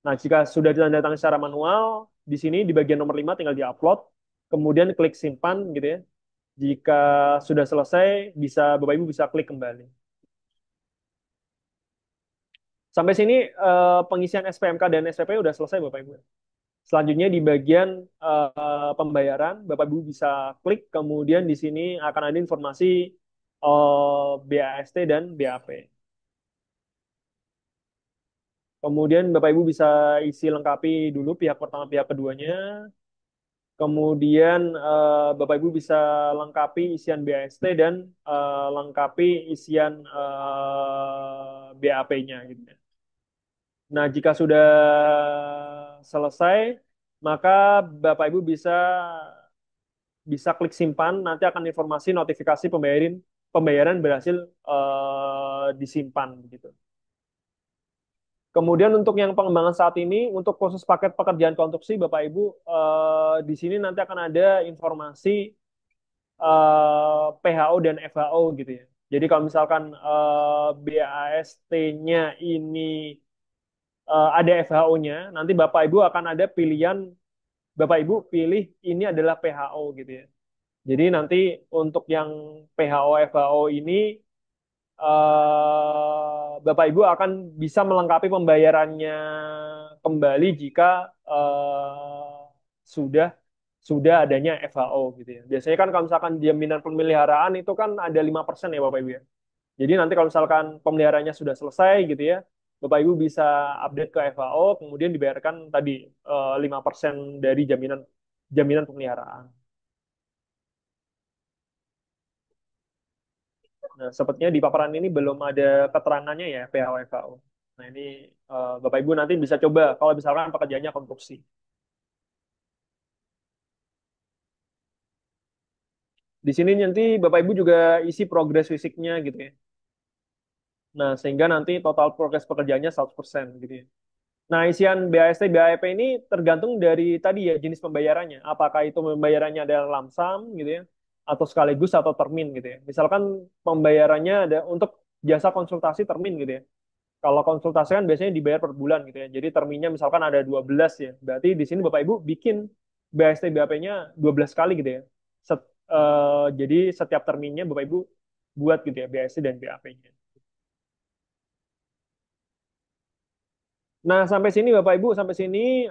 S2: Nah, jika sudah ditandatangani secara manual, di sini di bagian nomor 5 tinggal di-upload, kemudian klik simpan gitu ya. Jika sudah selesai, Bapak Ibu bisa klik kembali. Sampai sini pengisian SPMK dan SPP udah selesai Bapak Ibu. Selanjutnya di bagian pembayaran, Bapak Ibu bisa klik, kemudian di sini akan ada informasi BAST dan BAP. Kemudian Bapak Ibu bisa isi lengkapi dulu pihak pertama, pihak keduanya. Kemudian Bapak Ibu bisa lengkapi isian BAST dan lengkapi isian BAP-nya gitu ya. Nah, jika sudah selesai, maka Bapak Ibu bisa bisa klik simpan, nanti akan informasi notifikasi pembayaran berhasil disimpan gitu. Kemudian untuk yang pengembangan saat ini, untuk khusus paket pekerjaan konstruksi, Bapak Ibu, di sini nanti akan ada informasi PHO dan FHO gitu ya. Jadi kalau misalkan BAST-nya ini ada FHO-nya, nanti Bapak Ibu akan ada pilihan, Bapak Ibu pilih ini adalah PHO gitu ya. Jadi nanti untuk yang PHO FHO ini Bapak Ibu akan bisa melengkapi pembayarannya kembali jika sudah sudah adanya FHO gitu ya. Biasanya kan kalau misalkan jaminan pemeliharaan itu kan ada 5% ya Bapak Ibu ya. Jadi nanti kalau misalkan pemeliharaannya sudah selesai gitu ya, Bapak Ibu bisa update ke FHO, kemudian dibayarkan tadi 5% dari jaminan jaminan pemeliharaan. Nah, sepertinya di paparan ini belum ada keterangannya ya PHO FHO. Nah, ini Bapak Ibu nanti bisa coba kalau misalkan pekerjaannya konstruksi. Di sini nanti Bapak Ibu juga isi progres fisiknya gitu ya. Nah, sehingga nanti total progres pekerjaannya 100% gitu ya. Nah, isian BAST, BAEP ini tergantung dari tadi ya jenis pembayarannya. Apakah itu pembayarannya adalah lamsam gitu ya, atau sekaligus atau termin gitu ya. Misalkan pembayarannya ada untuk jasa konsultasi termin gitu ya. Kalau konsultasi kan biasanya dibayar per bulan gitu ya. Jadi terminnya misalkan ada 12 ya. Berarti di sini Bapak Ibu bikin BAST BAP-nya 12 kali gitu ya. Jadi setiap terminnya Bapak Ibu buat gitu ya BAST dan BAP-nya. Nah, sampai sini Bapak Ibu, sampai sini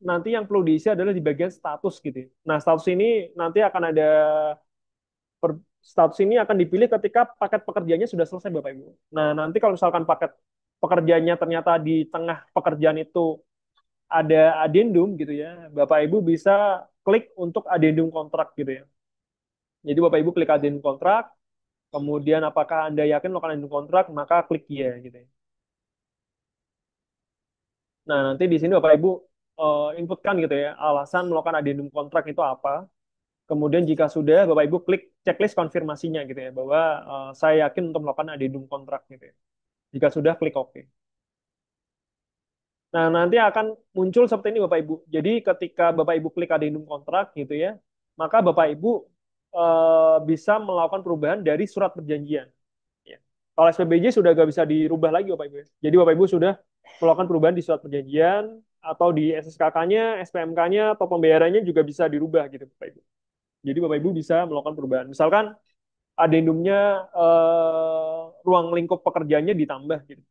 S2: nanti yang perlu diisi adalah di bagian status gitu ya. Nah, status ini nanti akan ada status ini akan dipilih ketika paket pekerjaannya sudah selesai Bapak Ibu. Nah, nanti kalau misalkan paket pekerjaannya ternyata di tengah pekerjaan itu ada addendum gitu ya, Bapak Ibu bisa klik untuk addendum kontrak gitu ya. Jadi Bapak Ibu klik addendum kontrak, kemudian apakah Anda yakin melakukan addendum kontrak, maka klik ya gitu ya. Nah, nanti di sini Bapak Ibu inputkan gitu ya, alasan melakukan addendum kontrak itu apa. Kemudian jika sudah, Bapak Ibu klik checklist konfirmasinya gitu ya, bahwa saya yakin untuk melakukan addendum kontrak gitu ya. Jika sudah, klik OK. Nah, nanti akan muncul seperti ini Bapak Ibu. Jadi ketika Bapak Ibu klik addendum kontrak gitu ya, maka Bapak Ibu bisa melakukan perubahan dari surat perjanjian. Ya. Kalau SPBJ sudah nggak bisa dirubah lagi Bapak Ibu. Jadi Bapak Ibu sudah melakukan perubahan di surat perjanjian atau di SSKK-nya, SPMK-nya atau pembayarannya juga bisa dirubah gitu Bapak Ibu. Jadi Bapak Ibu bisa melakukan perubahan. Misalkan adendumnya ruang lingkup pekerjaannya ditambah gitu.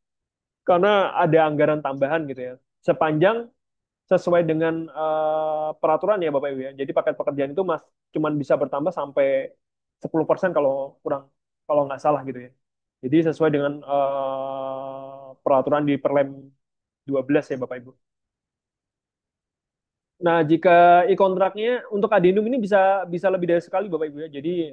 S2: Karena ada anggaran tambahan gitu ya. Sepanjang sesuai dengan peraturan ya Bapak Ibu ya. Jadi paket pekerjaan itu cuman bisa bertambah sampai 10% kalau kurang kalau nggak salah gitu ya. Jadi sesuai dengan peraturan di Perlem 12 ya Bapak Ibu. Nah, jika e-kontraknya untuk addendum ini bisa bisa lebih dari sekali Bapak Ibu ya. Jadi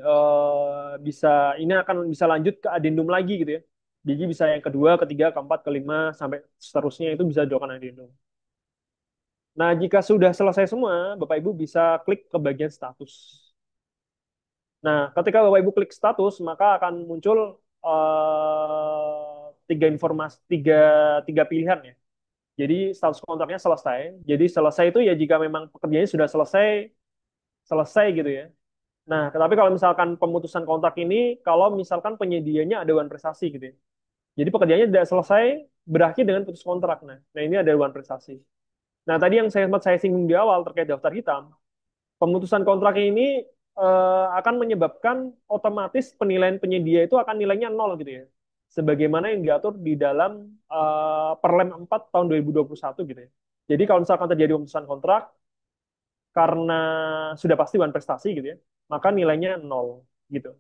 S2: bisa ini akan bisa lanjut ke addendum lagi gitu ya. Jadi bisa yang kedua, ketiga, keempat, kelima sampai seterusnya itu bisa dilakukan addendum. Nah, jika sudah selesai semua, Bapak Ibu bisa klik ke bagian status. Nah, ketika Bapak Ibu klik status, maka akan muncul tiga informasi, tiga pilihan ya. Jadi status kontraknya selesai. Jadi selesai itu ya jika memang pekerjaannya sudah selesai, selesai gitu ya. Nah, tetapi kalau misalkan pemutusan kontrak ini, kalau misalkan penyedianya ada aduan prestasi gitu ya. Jadi pekerjaannya tidak selesai, berakhir dengan putus kontrak. Nah ini ada aduan prestasi. Nah, tadi yang saya singgung di awal terkait daftar hitam, pemutusan kontrak ini akan menyebabkan otomatis penilaian penyedia itu akan nilainya nol gitu ya. Sebagaimana yang diatur di dalam Perlem 4 tahun 2021 gitu ya. Jadi kalau misalkan terjadi pemutusan kontrak karena sudah pasti bukan prestasi gitu ya, maka nilainya nol gitu.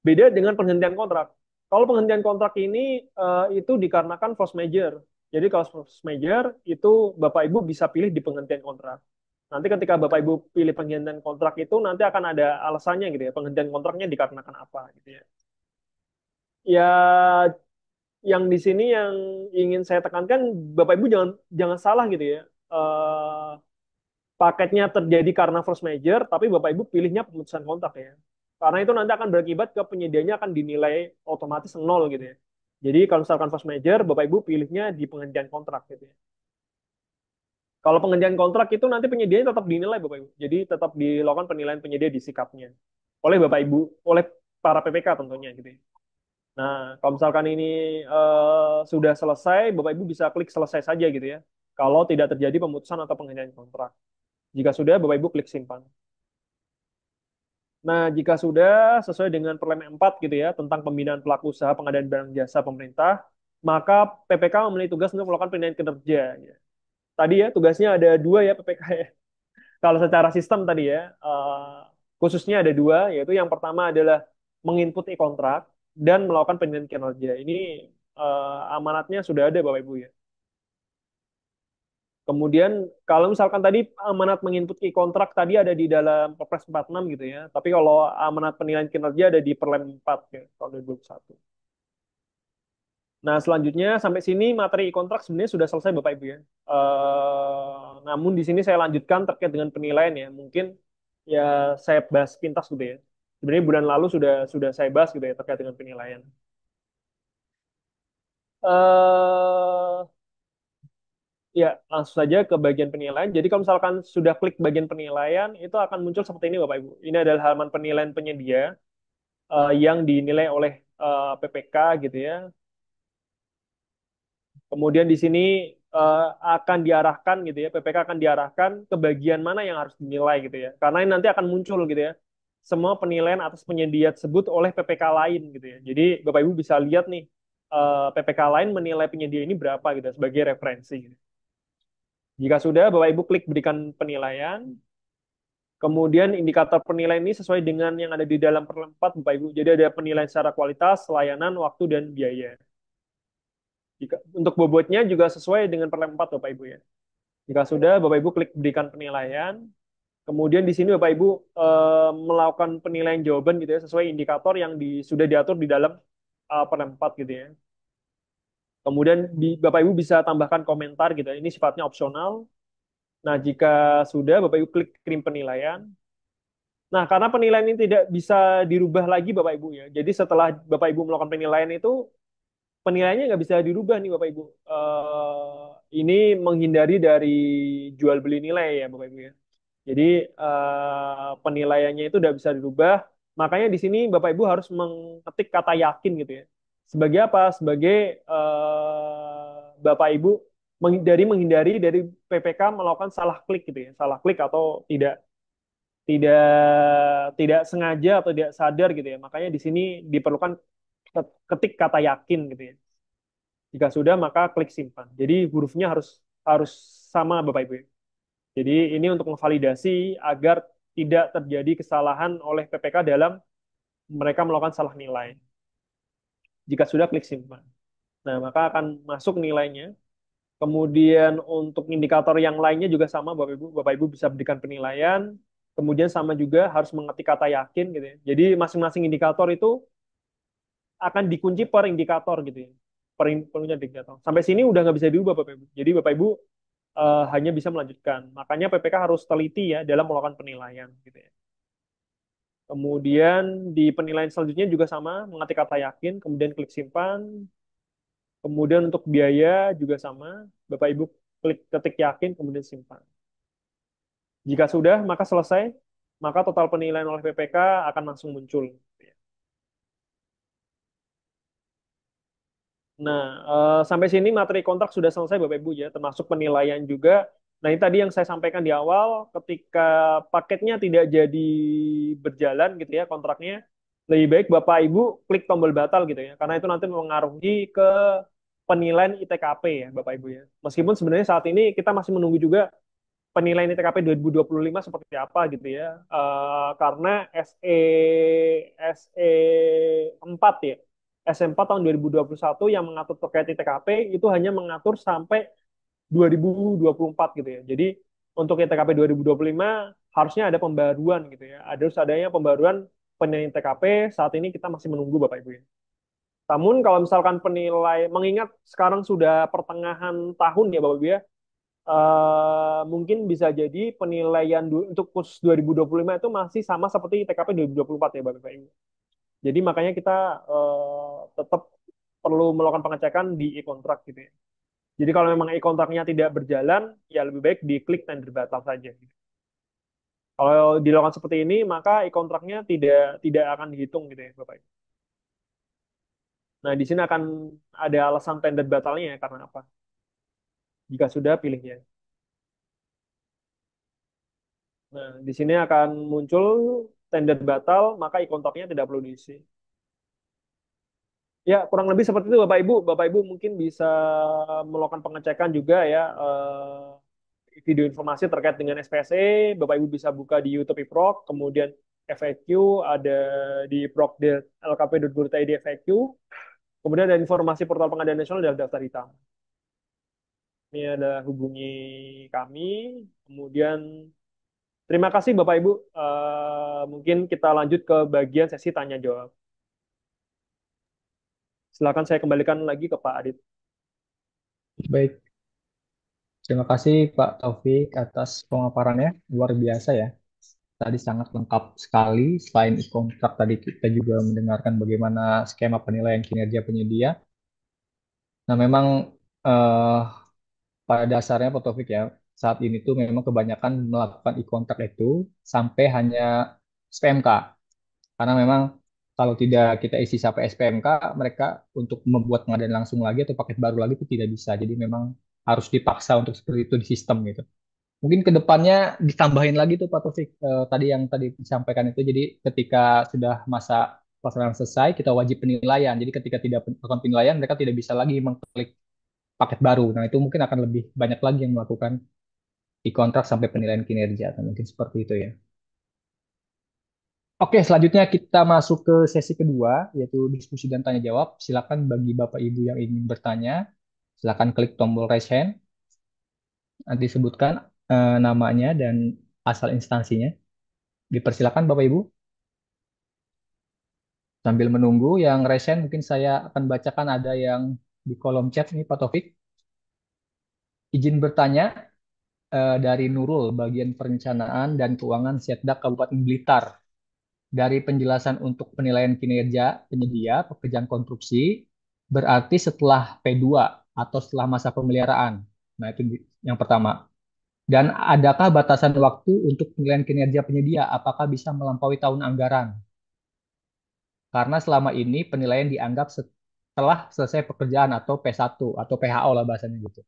S2: Beda dengan penghentian kontrak. Kalau penghentian kontrak ini itu dikarenakan force majeure. Jadi kalau force majeure itu Bapak Ibu bisa pilih di penghentian kontrak. Nanti ketika Bapak Ibu pilih penghentian kontrak itu nanti akan ada alasannya gitu ya. Penghentian kontraknya dikarenakan apa gitu ya. Ya yang di sini yang ingin saya tekankan Bapak Ibu jangan jangan salah gitu ya. Paketnya terjadi karena force majeure tapi Bapak Ibu pilihnya pemutusan kontrak ya. Karena itu nanti akan berakibat ke penyedianya akan dinilai otomatis nol gitu ya. Jadi kalau misalkan force majeure Bapak Ibu pilihnya di penghentian kontrak gitu ya. Kalau penghentian kontrak itu nanti penyedianya tetap dinilai Bapak Ibu. Jadi tetap dilakukan penilaian penyedia di sikapnya oleh Bapak Ibu, oleh para PPK tentunya gitu ya. Nah, kalau misalkan ini sudah selesai, Bapak Ibu bisa klik selesai saja gitu ya. Kalau tidak terjadi pemutusan atau penghentian kontrak. Jika sudah, Bapak Ibu klik simpan. Nah, jika sudah sesuai dengan Perlem 4 gitu ya, tentang pembinaan pelaku usaha pengadaan barang jasa pemerintah, maka PPK memiliki tugas untuk melakukan penilaian kinerja. Ya. Tadi ya, tugasnya ada dua ya PPK ya. Kalau secara sistem tadi ya, khususnya ada dua, yaitu yang pertama adalah menginput e-kontrak dan melakukan penilaian kinerja. Ini amanatnya sudah ada Bapak Ibu ya. Kemudian kalau misalkan tadi amanat menginput e-kontrak tadi ada di dalam Perpres 46 gitu ya. Tapi kalau amanat penilaian kinerja ada di Perlem 4 ya, tahun 2021. Nah, selanjutnya sampai sini materi e-kontrak sebenarnya sudah selesai Bapak Ibu ya. Namun di sini saya lanjutkan terkait dengan penilaian ya. Mungkin ya saya bahas pintas gitu ya. Sebenarnya bulan lalu sudah saya bahas gitu ya terkait dengan penilaian. eh Ya, langsung saja ke bagian penilaian. Jadi kalau misalkan sudah klik bagian penilaian, itu akan muncul seperti ini Bapak Ibu. Ini adalah halaman penilaian penyedia yang dinilai oleh PPK gitu ya. Kemudian di sini akan diarahkan gitu ya, PPK akan diarahkan ke bagian mana yang harus dinilai gitu ya. Karena ini nanti akan muncul gitu ya, semua penilaian atas penyedia tersebut oleh PPK lain gitu ya. Jadi Bapak Ibu bisa lihat nih, PPK lain menilai penyedia ini berapa gitu ya, sebagai referensi gitu. Jika sudah, Bapak Ibu klik berikan penilaian, kemudian indikator penilaian ini sesuai dengan yang ada di dalam Perlem 4 Bapak Ibu. Jadi ada penilaian secara kualitas, layanan, waktu, dan biaya. Untuk bobotnya juga sesuai dengan Perlem 4 Bapak Ibu ya. Jika sudah, Bapak Ibu klik berikan penilaian. Kemudian di sini Bapak Ibu melakukan penilaian jawaban gitu ya sesuai indikator yang sudah diatur di dalam Perlem 4 gitu ya. Kemudian Bapak Ibu bisa tambahkan komentar gitu ya. Ini sifatnya opsional. Nah, jika sudah Bapak Ibu klik kirim penilaian. Nah, karena penilaian ini tidak bisa dirubah lagi Bapak Ibu ya. Jadi setelah Bapak Ibu melakukan penilaian itu penilaiannya nggak bisa dirubah nih Bapak Ibu. Ini menghindari dari jual beli nilai ya Bapak Ibu ya. Jadi penilaiannya itu udah bisa dirubah. Makanya di sini Bapak Ibu harus mengetik kata yakin gitu ya. Sebagai apa? Sebagai Bapak Ibu menghindari dari PPK melakukan salah klik gitu ya. Salah klik atau tidak tidak sengaja atau tidak sadar gitu ya. Makanya di sini diperlukan ketik kata yakin gitu ya. Jika sudah maka klik simpan. Jadi hurufnya harus harus sama Bapak Ibu. Jadi ini untuk memvalidasi agar tidak terjadi kesalahan oleh PPK dalam mereka melakukan salah nilai. Jika sudah klik simpan. Nah, maka akan masuk nilainya. Kemudian untuk indikator yang lainnya juga sama Bapak Ibu. Bapak Ibu bisa berikan penilaian. Kemudian sama juga harus mengetik kata yakin gitu ya. Jadi masing-masing indikator itu akan dikunci per indikator gitu ya. Per indikator. Sampai sini udah nggak bisa diubah Bapak Ibu. Jadi Bapak Ibu hanya bisa melanjutkan. Makanya PPK harus teliti ya dalam melakukan penilaian gitu ya. Kemudian di penilaian selanjutnya juga sama, mengetik kata yakin, kemudian klik simpan. Kemudian untuk biaya juga sama, Bapak Ibu klik ketik yakin, kemudian simpan. Jika sudah, maka selesai, maka total penilaian oleh PPK akan langsung muncul. Nah, sampai sini materi kontrak sudah selesai Bapak Ibu ya, termasuk penilaian juga. Nah, ini tadi yang saya sampaikan di awal, ketika paketnya tidak jadi berjalan gitu ya kontraknya, lebih baik Bapak Ibu klik tombol batal gitu ya, karena itu nanti mengaruhi ke penilaian ITKP ya Bapak Ibu ya. Meskipun sebenarnya saat ini kita masih menunggu juga penilaian ITKP 2025 seperti apa gitu ya. Karena SE 4 ya. SE 4 tahun 2021 yang mengatur terkait ITKP itu hanya mengatur sampai 2024 gitu ya. Jadi untuk ITKP 2025 harusnya ada pembaruan gitu ya. Harus adanya pembaruan penilaian ITKP, saat ini kita masih menunggu Bapak Ibu ya. Namun kalau misalkan mengingat sekarang sudah pertengahan tahun ya Bapak Ibu ya, mungkin bisa jadi penilaian untuk kurs 2025 itu masih sama seperti TKP 2024 ya Bapak Ibu. Jadi makanya kita tetap perlu melakukan pengecekan di e-kontrak gitu ya. Jadi kalau memang e-kontraknya tidak berjalan, ya lebih baik diklik tender batal saja. Kalau dilakukan seperti ini, maka e-kontraknya tidak tidak akan dihitung gitu ya Bapak Ibu. Nah, di sini akan ada alasan tender batalnya ya, karena apa? Jika sudah pilihnya. Nah, di sini akan muncul tender batal, maka e-kontraknya tidak perlu diisi. Ya, kurang lebih seperti itu Bapak Ibu. Bapak Ibu mungkin bisa melakukan pengecekan juga ya video informasi terkait dengan SPSE. Bapak Ibu bisa buka di YouTube IPROK, kemudian FAQ ada di prok.lkp.go.id FAQ. Kemudian ada informasi portal Pengadilan Nasional dan daftar hitam. Ini ada hubungi kami. Kemudian terima kasih Bapak Ibu. Mungkin kita lanjut ke bagian sesi tanya jawab. Silakan saya kembalikan lagi ke Pak Adit.
S1: Baik, terima kasih Pak Taufik atas pemaparannya. Luar biasa ya. Tadi sangat lengkap sekali. Selain kontrak tadi kita juga mendengarkan bagaimana skema penilaian kinerja penyedia. Nah, memang eh, pada dasarnya Pak Taufik ya, saat ini tuh memang kebanyakan melakukan e-kontrak itu sampai hanya SPMK. Karena memang kalau tidak kita isi sampai SPMK, mereka untuk membuat pengadaan langsung lagi atau paket baru lagi itu tidak bisa. Jadi memang harus dipaksa untuk seperti itu di sistem gitu. Mungkin ke depannya ditambahin lagi tuh Pak Taufik, tadi yang tadi disampaikan itu. Jadi ketika sudah masa pelaksanaan selesai, kita wajib penilaian. Jadi ketika tidak melakukan penilaian, mereka tidak bisa lagi mengklik paket baru. Nah itu mungkin akan lebih banyak lagi yang melakukan di kontrak sampai penilaian kinerja. Atau mungkin seperti itu ya. Oke, selanjutnya kita masuk ke sesi kedua, yaitu diskusi dan tanya jawab. Silakan bagi Bapak Ibu yang ingin bertanya, silakan klik tombol raise hand. Nanti sebutkan namanya dan asal instansinya. Dipersilakan Bapak Ibu. Sambil menunggu yang raise hand, mungkin saya akan bacakan ada yang di kolom chat nih Pak Taufik. Izin bertanya dari Nurul, bagian perencanaan dan keuangan Setda Kabupaten Blitar. Dari penjelasan untuk penilaian kinerja penyedia pekerjaan konstruksi, berarti setelah P2 atau setelah masa pemeliharaan. Nah, itu yang pertama. Dan adakah batasan waktu untuk penilaian kinerja penyedia? Apakah bisa melampaui tahun anggaran? Karena selama ini penilaian dianggap setelah selesai pekerjaan atau P1 atau PHO lah bahasanya gitu.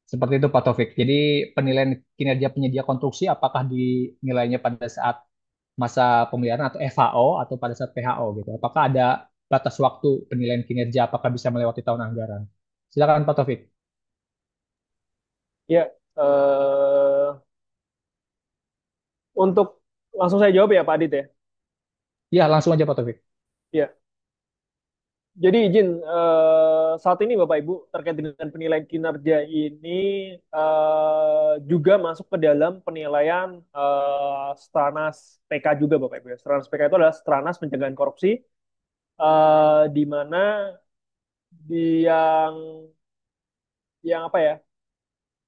S1: Seperti itu Pak Taufik. Jadi penilaian kinerja penyedia konstruksi apakah dinilainya pada saat masa pemeliharaan atau FHO atau pada saat PHO gitu. Apakah ada batas waktu penilaian kinerja apakah bisa melewati tahun anggaran? Silakan Pak Taufik.
S2: Ya, untuk langsung saya jawab ya Pak Adit ya.
S1: Ya, langsung aja Pak Taufik.
S2: Ya, jadi izin saat ini Bapak Ibu terkait dengan penilaian kinerja ini juga masuk ke dalam penilaian Stranas PK juga Bapak Ibu ya. Stranas PK itu adalah Stranas Pencegahan Korupsi di mana yang apa ya?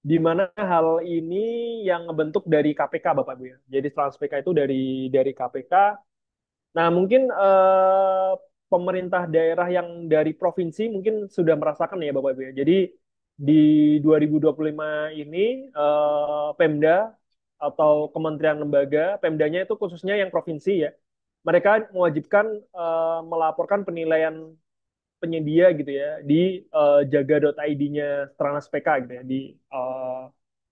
S2: Di mana hal ini yang membentuk dari KPK Bapak Ibu ya. Jadi Stranas PK itu dari KPK Nah, mungkin pemerintah daerah yang dari provinsi mungkin sudah merasakan ya Bapak Ibu ya. Jadi di 2025 ini Pemda atau kementerian lembaga, Pemdanya itu khususnya yang provinsi ya, mereka mewajibkan melaporkan penilaian penyedia gitu ya di jaga.id-nya Stranas PK gitu ya, di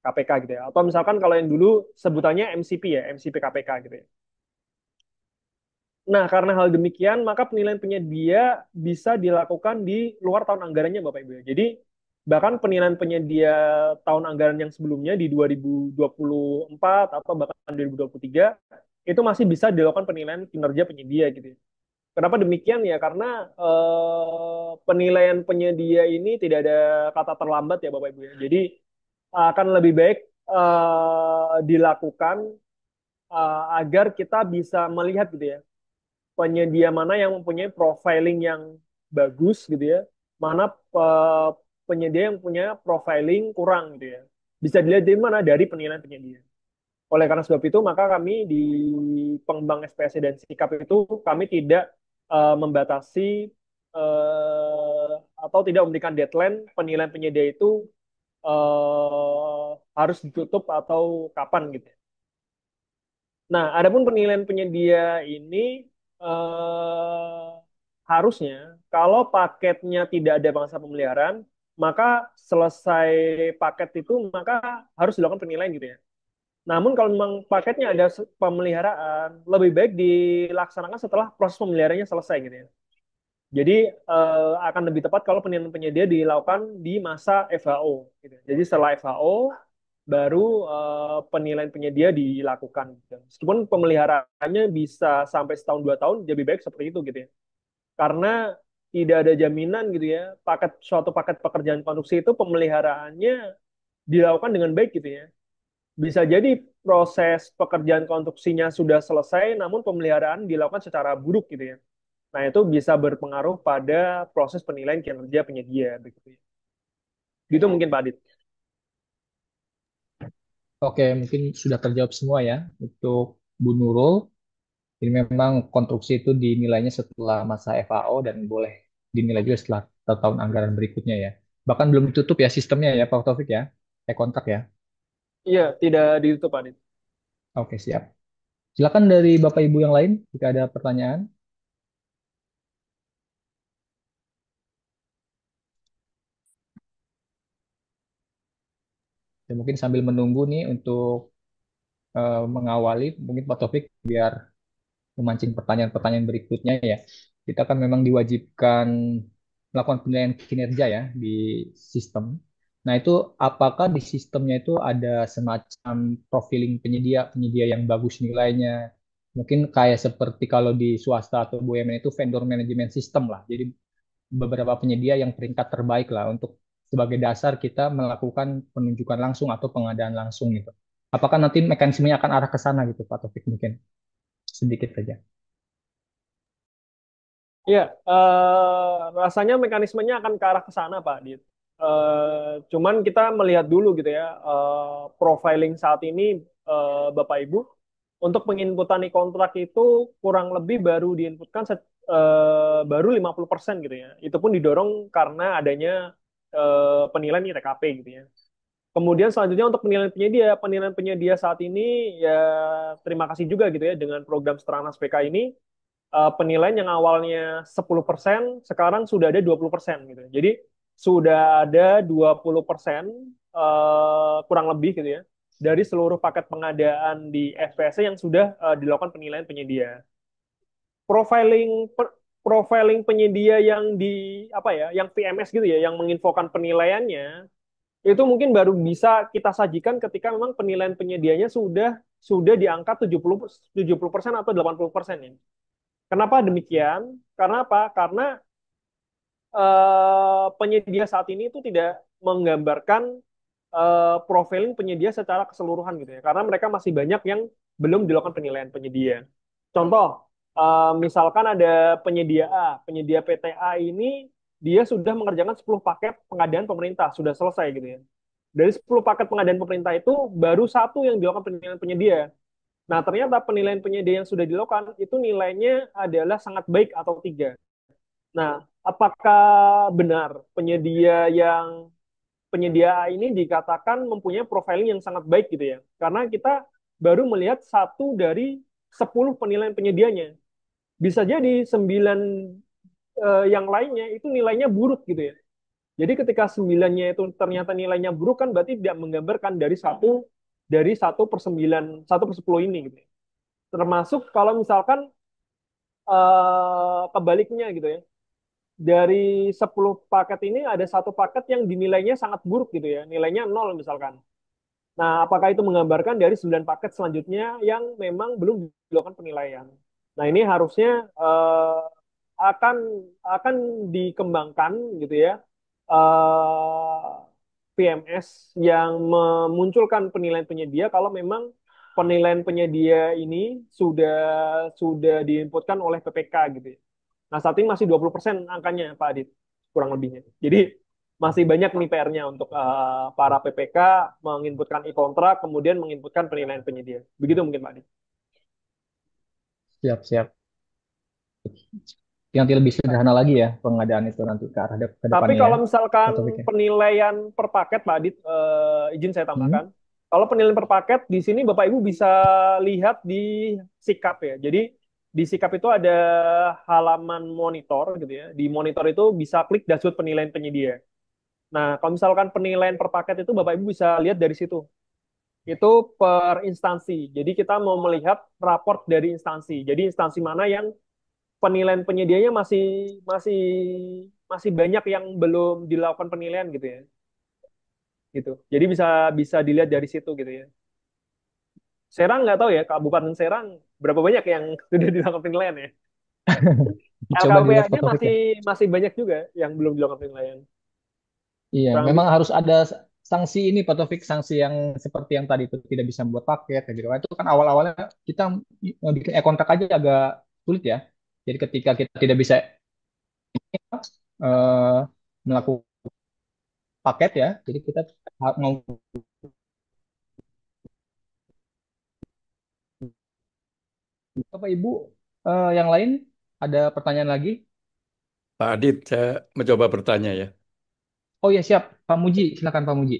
S2: KPK gitu ya. Atau misalkan kalau yang dulu sebutannya MCP ya, MCP KPK gitu ya. Nah, karena hal demikian, maka penilaian penyedia bisa dilakukan di luar tahun anggarannya, Bapak Ibu. Jadi, bahkan penilaian penyedia tahun anggaran yang sebelumnya di 2024 atau bahkan 2023, itu masih bisa dilakukan penilaian kinerja penyedia gitu ya. Kenapa demikian ya? Karena penilaian penyedia ini tidak ada kata terlambat ya, Bapak Ibu ya. Jadi, akan lebih baik dilakukan agar kita bisa melihat gitu ya penyedia mana yang mempunyai profiling yang bagus gitu ya, mana penyedia yang punya profiling kurang gitu ya. Bisa dilihat dari mana? Dari penilaian penyedia. Oleh karena sebab itu, maka kami di pengembang SPSC dan Sikap itu kami tidak membatasi atau tidak memberikan deadline penilaian penyedia itu harus ditutup atau kapan gitu. Nah, adapun penilaian penyedia ini harusnya kalau paketnya tidak ada bangsa pemeliharaan, maka selesai paket itu maka harus dilakukan penilaian gitu ya. Namun kalau memang paketnya ada pemeliharaan, lebih baik dilaksanakan setelah proses pemeliharaannya selesai gitu ya. Jadi akan lebih tepat kalau penilaian penyedia dilakukan di masa FHO. Gitu. Jadi setelah FHO baru penilaian penyedia dilakukan. Gitu. Meskipun pemeliharaannya bisa sampai setahun 2 tahun, lebih baik seperti itu gitu ya. Karena tidak ada jaminan gitu ya, suatu paket pekerjaan konstruksi itu pemeliharaannya dilakukan dengan baik gitu ya. Bisa jadi proses pekerjaan konstruksinya sudah selesai, namun pemeliharaan dilakukan secara buruk gitu ya. Nah, itu bisa berpengaruh pada proses penilaian kinerja penyedia begitu ya. Gitu mungkin Pak Adit.
S1: Oke, mungkin sudah terjawab semua ya untuk Bu Nurul. Jadi memang konstruksi itu dinilainya setelah masa FAO dan boleh dinilai juga setelah tahun anggaran berikutnya ya. Bahkan belum ditutup ya sistemnya ya Pak Taufik ya, kontrak ya.
S2: Iya, tidak ditutup Pak Adit.
S1: Oke, siap. Silakan dari Bapak Ibu yang lain jika ada pertanyaan. Ya, mungkin sambil menunggu nih untuk mengawali mungkin Pak Taufik biar memancing pertanyaan-pertanyaan berikutnya ya. Kita kan memang diwajibkan melakukan penilaian kinerja ya di sistem. Nah, itu apakah di sistemnya itu ada semacam profiling penyedia, penyedia yang bagus nilainya? Mungkin kayak seperti kalau di swasta atau BUMN itu vendor management system lah. Jadi beberapa penyedia yang peringkat terbaik lah untuk sebagai dasar kita melakukan penunjukan langsung atau pengadaan langsung gitu. Apakah nanti mekanismenya akan arah ke sana gitu Pak Taufik mungkin sedikit saja.
S2: Iya, rasanya mekanismenya akan ke arah ke sana, Pak Dit. Cuman kita melihat dulu gitu ya, profiling saat ini Bapak Ibu untuk penginputan kontrak itu kurang lebih baru diinputkan baru 50% gitu ya. Itu pun didorong karena adanya penilaian ITKP gitu ya. Kemudian selanjutnya untuk penilaian penyedia saat ini ya terima kasih juga gitu ya dengan program Stranas PK ini penilaian yang awalnya 10% sekarang sudah ada 20% gitu. Jadi sudah ada 20% kurang lebih gitu ya dari seluruh paket pengadaan di FPSC yang sudah dilakukan penilaian penyedia. Profiling profiling penyedia yang di apa ya, yang PMS gitu ya, yang menginfokan penilaiannya itu mungkin baru bisa kita sajikan ketika memang penilaian penyedianya sudah di angka 70% atau 80% ya. Kenapa demikian? Karena apa? Karena penyedia saat ini itu tidak menggambarkan profiling penyedia secara keseluruhan gitu ya. Karena mereka masih banyak yang belum dilakukan penilaian penyedia. Contoh, misalkan ada penyedia A, penyedia PTA ini dia sudah mengerjakan 10 paket pengadaan pemerintah, sudah selesai gitu ya. Dari 10 paket pengadaan pemerintah itu baru satu yang dilakukan penilaian penyedia. Nah, ternyata penilaian penyedia yang sudah dilakukan itu nilainya adalah sangat baik atau tiga. Nah, apakah benar penyedia ini dikatakan mempunyai profiling yang sangat baik gitu ya? Karena kita baru melihat satu dari 10 penilaian penyedianya. Bisa jadi 9 yang lainnya itu nilainya buruk gitu ya. Jadi ketika 9-nya itu ternyata nilainya buruk kan berarti tidak menggambarkan dari satu per 9, 1/10 ini gitu ya. Termasuk kalau misalkan kebaliknya gitu ya. Dari 10 paket ini ada satu paket yang dinilainya sangat buruk gitu ya. Nilainya nol misalkan. Nah, apakah itu menggambarkan dari 9 paket selanjutnya yang memang belum dilakukan penilaian? Nah, ini harusnya akan akan dikembangkan gitu ya. PMS yang memunculkan penilaian penyedia kalau memang penilaian penyedia ini sudah diinputkan oleh PPK gitu ya. Nah, saat ini masih 20% angkanya, Pak Adit, kurang lebihnya. Jadi masih banyak nih PR-nya untuk para PPK menginputkan e-kontrak, kemudian menginputkan penilaian penyedia. Begitu mungkin, Pak Adit.
S1: Siap, siap. Yang lebih sederhana lagi ya pengadaan itu nanti ke arah ke
S2: Tapi
S1: depannya ya,
S2: kalau
S1: Pak
S2: misalkan
S1: Taufik ya.
S2: penilaian per paket, Pak Adit, izin saya
S1: Hmm?
S2: tambahkan. Kalau penilaian per paket, di sini Bapak Ibu bisa lihat di sikap ya. Jadi di sikap itu ada halaman monitor gitu ya. Di monitor itu bisa klik dashboard penilaian penyedia. Nah, kalau misalkan penilaian per paket itu Bapak Ibu bisa lihat dari situ. Itu per instansi. Jadi kita mau melihat raport dari instansi. Jadi instansi mana yang penilaian penyedianya masih masih masih banyak yang belum dilakukan penilaian gitu ya. Gitu. Jadi bisa bisa dilihat dari situ gitu ya. Serang nggak tahu ya, Kabupaten Serang berapa banyak yang sudah dilakukan penilaian ya.
S1: Coba
S2: LKP
S1: dilihat
S2: aja
S1: Pak Taufik
S2: masih
S1: ya.
S2: masih banyak juga yang belum dilakukan penilaian.
S1: Iya,
S2: Kurang lebih
S1: memang harus ada sanksi ini Pak Taufik, sanksi yang seperti yang tadi itu tidak bisa membuat paket kayak gitu. Itu kan awal-awalnya kita bikin e-kontrak aja agak sulit ya. Jadi ketika kita tidak bisa eh, melakukan paket ya, jadi kita mau Bapak Ibu yang lain ada pertanyaan lagi?
S3: Pak Adit, saya mencoba bertanya ya.
S1: Oh ya siap, Pak Muji, silakan Pak Muji.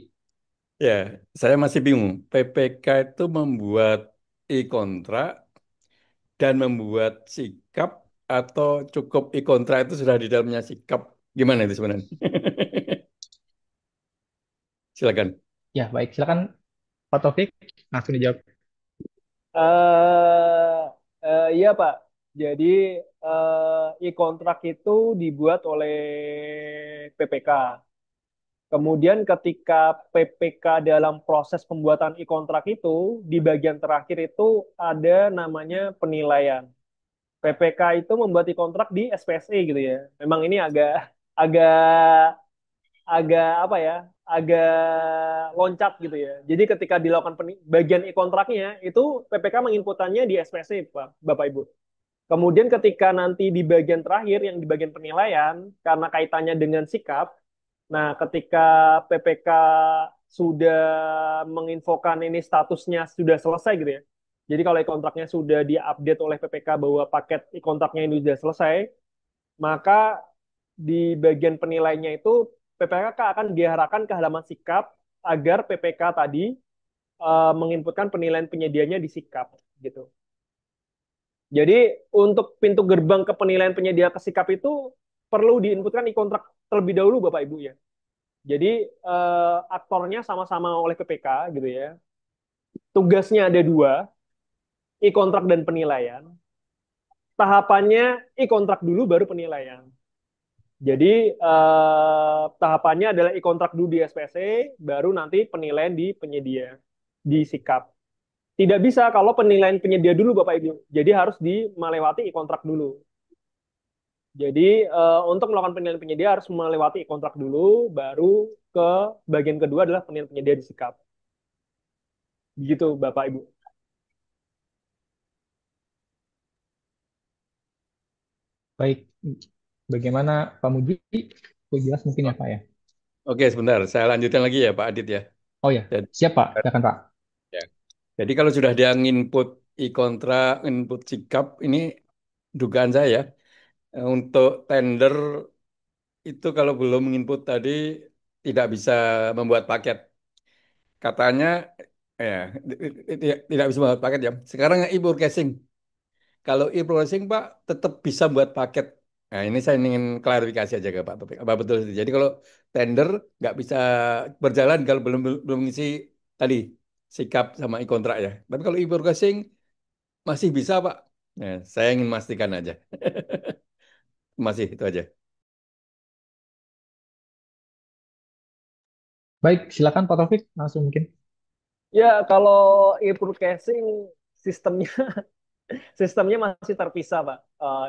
S3: Ya, saya masih bingung. PPK itu membuat e-kontrak dan membuat sikap atau cukup e-kontrak itu sudah di dalamnya sikap. Gimana itu sebenarnya? Silakan.
S1: Ya baik, silakan Pak Taufik langsung dijawab.
S2: eh iya Pak. Jadi e-kontrak itu dibuat oleh PPK. Kemudian ketika PPK dalam proses pembuatan e-kontrak itu, di bagian terakhir itu ada namanya penilaian. PPK itu membuat e-kontrak di SPSE gitu ya. Memang ini agak agak agak apa ya? Agak loncat gitu ya. Jadi ketika dilakukan bagian e-kontraknya itu PPK menginputannya di SPSE, Bapak Ibu. Kemudian ketika nanti di bagian terakhir yang di bagian penilaian karena kaitannya dengan sikap. Nah, ketika PPK sudah menginfokan ini statusnya sudah selesai gitu ya. Jadi kalau kontraknya sudah diupdate oleh PPK bahwa paket kontraknya ini sudah selesai, maka di bagian penilainya itu PPK akan diarahkan ke halaman sikap agar PPK tadi menginputkan penilaian penyedianya di sikap gitu. Jadi untuk pintu gerbang ke penilaian penyedia ke sikap itu perlu diinputkan di kontrak terlebih dahulu Bapak Ibu ya. Jadi aktornya sama-sama oleh PPK gitu ya. Tugasnya ada dua, e-kontrak dan penilaian. Tahapannya e-kontrak dulu baru penilaian. Jadi tahapannya adalah e-kontrak dulu di SPC, baru nanti penilaian di penyedia, di sikap. Tidak bisa kalau penilaian penyedia dulu Bapak Ibu. Jadi harus melewati e-kontrak dulu. Jadi untuk melakukan penilaian penyedia harus melewati e-kontrak dulu, baru ke bagian kedua adalah penilaian penyedia di sikap. Begitu Bapak Ibu.
S1: Baik, bagaimana Pak Muji? Oh, jelas mungkin ya Pak ya.
S3: Oke, sebentar. Saya lanjutkan lagi ya, Pak Adit ya.
S1: Oh ya,
S3: Jadi,
S1: siap Pak, silakan Pak.
S3: ya. Jadi kalau sudah dia nginput e-kontra input sikap ini dugaan saya ya. Untuk tender itu kalau belum input tadi tidak bisa membuat paket. Katanya ya tidak bisa membuat paket ya. Sekarang e-broadcasting. Kalau e-processing Pak tetap bisa buat paket. Nah ini saya ingin klarifikasi aja ke Pak Topik. Apa betul itu? Jadi kalau tender nggak bisa berjalan kalau belum belum ngisi tadi sikap sama e-kontrak ya. Tapi kalau e-processing masih bisa Pak. Nah, saya ingin memastikan aja. Masih itu aja.
S1: Baik, silakan Pak Taufik langsung mungkin.
S2: Ya, kalau e-broadcasting sistemnya sistemnya masih terpisah, Pak.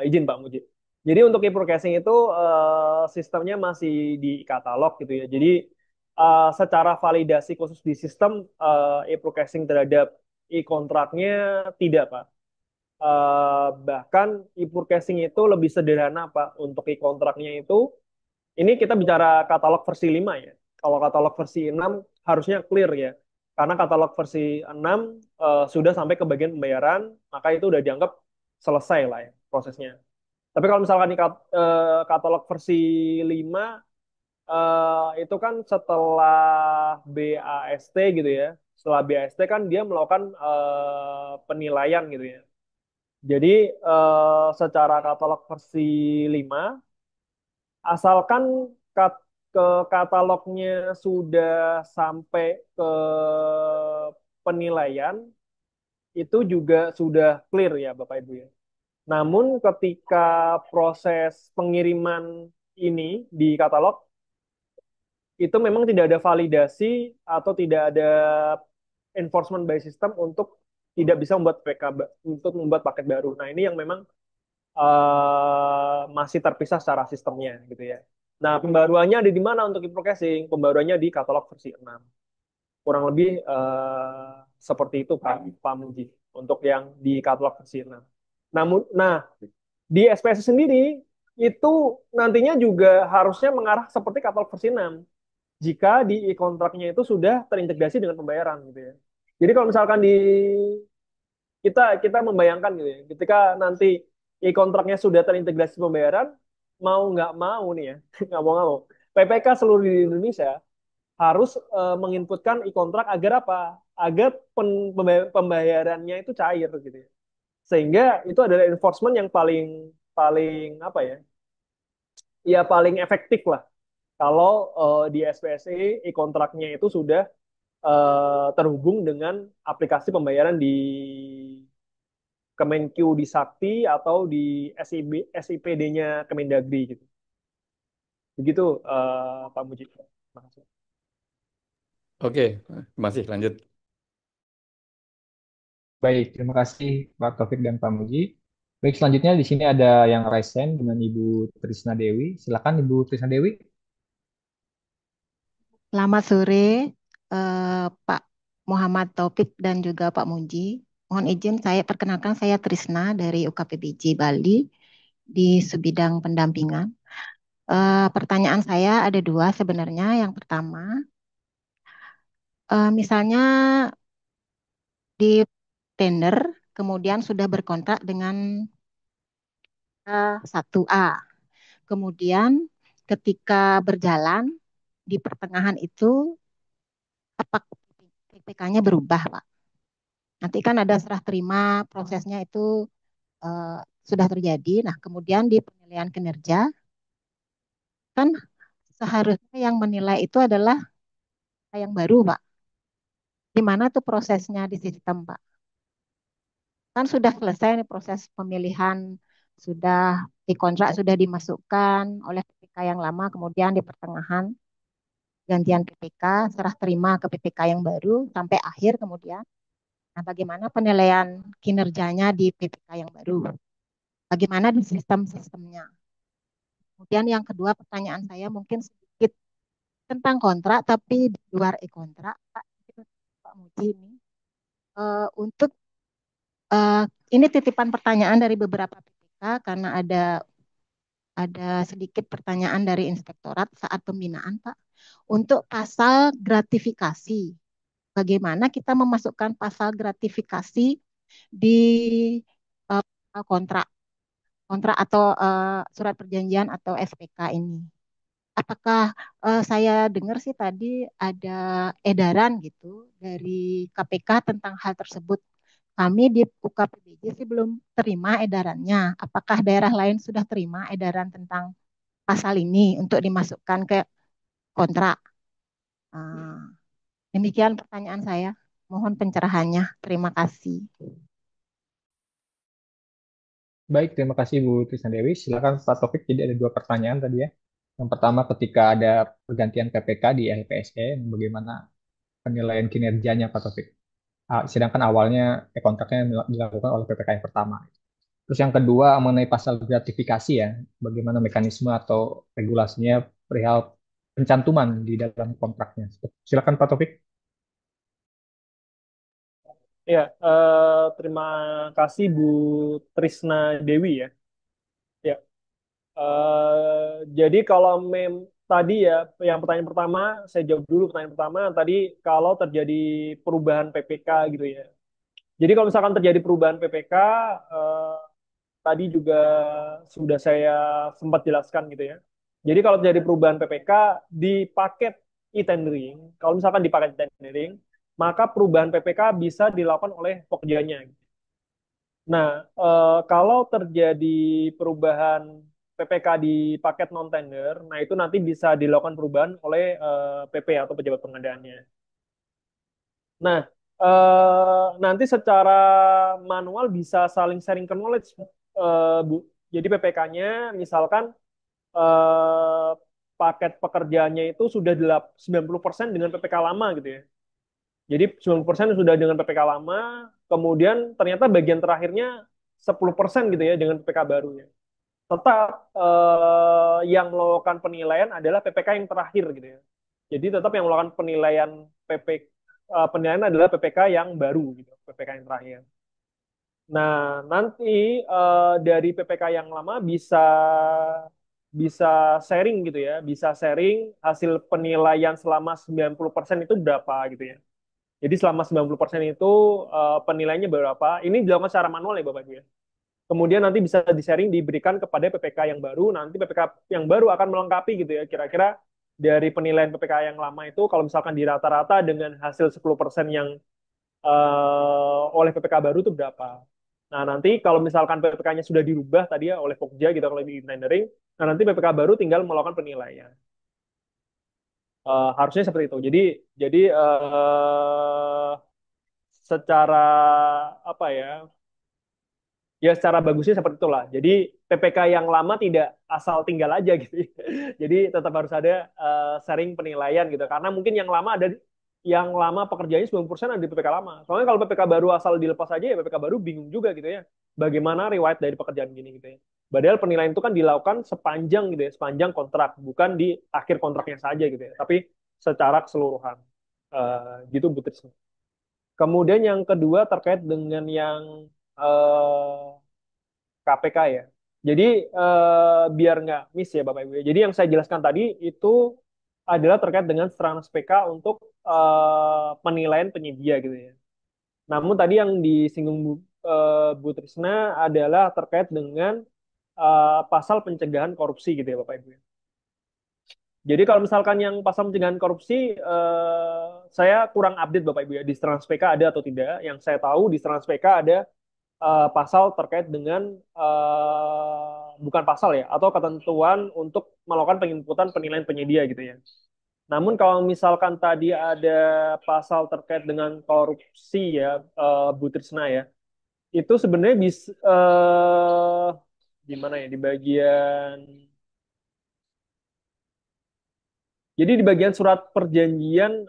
S2: Izin Pak Muji. Jadi untuk e-broadcasting itu sistemnya masih di katalog gitu ya. Jadi secara validasi khusus di sistem e-broadcasting terhadap e-kontraknya tidak, Pak. Bahkan e-broadcasting itu lebih sederhana, Pak. Untuk e-kontraknya itu, ini kita bicara katalog versi 5 ya. Kalau katalog versi 6 harusnya clear ya. Karena katalog versi 6 sudah sampai ke bagian pembayaran, maka itu udah dianggap selesai lah ya prosesnya. Tapi kalau misalkan di katalog versi 5 itu kan setelah BAST gitu ya. Setelah BAST kan dia melakukan penilaian gitu ya. Jadi secara katalog versi 5 asalkan kat- ke katalognya sudah sampai ke penilaian, itu juga sudah clear ya Bapak Ibu ya. Namun ketika proses pengiriman ini di katalog, itu memang tidak ada validasi atau tidak ada enforcement by system untuk tidak bisa membuat PK, untuk membuat paket baru. Nah ini yang memang masih terpisah secara sistemnya gitu ya. Nah, pembaruannya ada di mana untuk e-processing? Pembaruannya di katalog versi 6. Kurang lebih seperti itu Pak Muji untuk yang di katalog versi 6. Namun, nah di SPS sendiri itu nantinya juga harusnya mengarah seperti katalog versi 6 jika di e-kontraknya itu sudah terintegrasi dengan pembayaran gitu ya. Jadi kalau misalkan di kita kita membayangkan gitu ya, ketika nanti e-kontraknya sudah terintegrasi pembayaran, mau nggak mau nih ya, nggak mau, PPK seluruh di Indonesia harus menginputkan e-kontrak agar apa? Agar pembayarannya itu cair gitu ya. Sehingga itu adalah enforcement yang paling paling apa ya? Ya paling efektif lah. Kalau di SPSE e-kontraknya itu sudah terhubung dengan aplikasi pembayaran di Kemenq di Sakti atau di SIPD-nya Kemendagri gitu. Begitu Pak Muji. Terima kasih.
S3: Oke, masih lanjut.
S1: Baik, terima kasih Pak Taufik dan Pak Muji. Baik, selanjutnya di sini ada yang raise hand dengan Ibu Trisna Dewi. Silakan Ibu Trisna Dewi.
S4: Selamat sore, Pak Muhammad Taufik dan juga Pak Muji. Mohon izin saya perkenalkan saya Trisna dari UKPBJ Bali di sebidang pendampingan. Pertanyaan saya ada dua sebenarnya. Yang pertama, misalnya di tender kemudian sudah berkontrak dengan 1A. Kemudian ketika berjalan di pertengahan itu apakah PPK-nya berubah, Pak? Nanti kan ada serah terima prosesnya itu eh, sudah terjadi. Nah, kemudian di penilaian kinerja kan seharusnya yang menilai itu adalah yang baru, Pak. Di mana tuh prosesnya di sistem, Pak? Kan sudah selesai nih proses pemilihan, sudah di kontrak sudah dimasukkan oleh PPK yang lama, kemudian di pertengahan gantian PPK, serah terima ke PPK yang baru sampai akhir kemudian. Nah, bagaimana penilaian kinerjanya di PPK yang baru? Bagaimana di sistem-sistemnya? Kemudian yang kedua pertanyaan saya mungkin sedikit tentang kontrak tapi di luar e-kontrak Pak, Pak Muji ini. Untuk eh, ini titipan pertanyaan dari beberapa PPK karena ada sedikit pertanyaan dari inspektorat saat pembinaan Pak. Untuk pasal gratifikasi, bagaimana kita memasukkan pasal gratifikasi di kontrak kontrak atau surat perjanjian atau SPK ini. Apakah saya dengar sih tadi ada edaran gitu dari KPK tentang hal tersebut. Kami di UKPBJ sih belum terima edarannya. Apakah daerah lain sudah terima edaran tentang pasal ini untuk dimasukkan ke kontrak? Ah, demikian pertanyaan saya. Mohon pencerahannya. Terima kasih.
S1: Baik, terima kasih Bu Trisna Dewi. Silakan Pak Taufik. Jadi ada dua pertanyaan tadi ya. Yang pertama ketika ada pergantian PPK di LPSE, bagaimana penilaian kinerjanya Pak Taufik? Sedangkan awalnya kontraknya dilakukan oleh PPK yang pertama. Terus yang kedua mengenai pasal gratifikasi ya, bagaimana mekanisme atau regulasinya perihal pencantuman di dalam kontraknya. Silakan Pak Taufik.
S2: Ya, terima kasih Bu Trisna Dewi ya. Ya, jadi kalau tadi ya, yang pertanyaan pertama, saya jawab dulu pertanyaan pertama. Tadi kalau terjadi perubahan PPK gitu ya. Jadi kalau misalkan terjadi perubahan PPK, eh, tadi juga sudah saya sempat jelaskan gitu ya. Jadi kalau terjadi perubahan PPK di paket e-tendering, kalau misalkan di paket e-tendering, maka perubahan PPK bisa dilakukan oleh pekerjanya. Nah, kalau terjadi perubahan PPK di paket non-tender, nah itu nanti bisa dilakukan perubahan oleh PP atau pejabat pengadaannya. Nah, nanti secara manual bisa saling sharing knowledge, Bu. Jadi PPK-nya misalkan eh, paket pekerjaannya itu sudah 90% dengan PPK lama gitu ya. Jadi 90% sudah dengan PPK lama, kemudian ternyata bagian terakhirnya 10% gitu ya dengan PPK barunya. Tetap yang melakukan penilaian adalah PPK yang terakhir gitu ya. Jadi tetap yang melakukan penilaian penilaian adalah PPK yang baru gitu, PPK yang terakhir. Nah, nanti dari PPK yang lama bisa bisa sharing gitu ya, bisa sharing hasil penilaian selama 90% itu berapa gitu ya. Jadi selama 90% itu penilaiannya berapa? Ini dilakukan secara manual ya Bapak Ibu ya. Kemudian nanti bisa di-sharing diberikan kepada PPK yang baru, nanti PPK yang baru akan melengkapi gitu ya. Kira-kira dari penilaian PPK yang lama itu kalau misalkan di rata-rata dengan hasil 10% yang oleh PPK baru itu berapa. Nah, nanti kalau misalkan PPK-nya sudah dirubah tadi ya oleh Pokja gitu kalau di tendering, nah nanti PPK baru tinggal melakukan penilaian. Harusnya seperti itu. Jadi secara apa ya? Ya secara bagusnya seperti itulah. Jadi PPK yang lama tidak asal tinggal aja gitu. Jadi tetap harus ada sharing penilaian gitu. Karena mungkin yang lama pekerjaannya 90% ada di PPK lama. Soalnya kalau PPK baru asal dilepas aja ya PPK baru bingung juga gitu ya. Bagaimana riwayat dari pekerjaan gini gitu ya. Padahal penilaian itu kan dilakukan sepanjang gitu ya, sepanjang kontrak, bukan di akhir kontraknya saja gitu ya. Tapi secara keseluruhan. Gitu Bu Trisna. Kemudian yang kedua terkait dengan yang KPK ya. Jadi biar nggak miss ya Bapak Ibu ya. Jadi yang saya jelaskan tadi itu adalah terkait dengan serangan SPK untuk penilaian penyedia gitu ya. Namun tadi yang disinggung Bu Trisna adalah terkait dengan pasal pencegahan korupsi gitu ya Bapak Ibu ya. Jadi kalau misalkan yang pasal pencegahan korupsi, saya kurang update Bapak Ibu ya di Strans PK ada atau tidak. Yang saya tahu di Strans PK ada pasal terkait dengan bukan pasal ya, atau ketentuan untuk melakukan penginputan penilaian penyedia gitu ya. Namun kalau misalkan tadi ada pasal terkait dengan korupsi ya, Bu Trisna ya, itu sebenarnya bisa gimana ya di bagian jadi di bagian surat perjanjian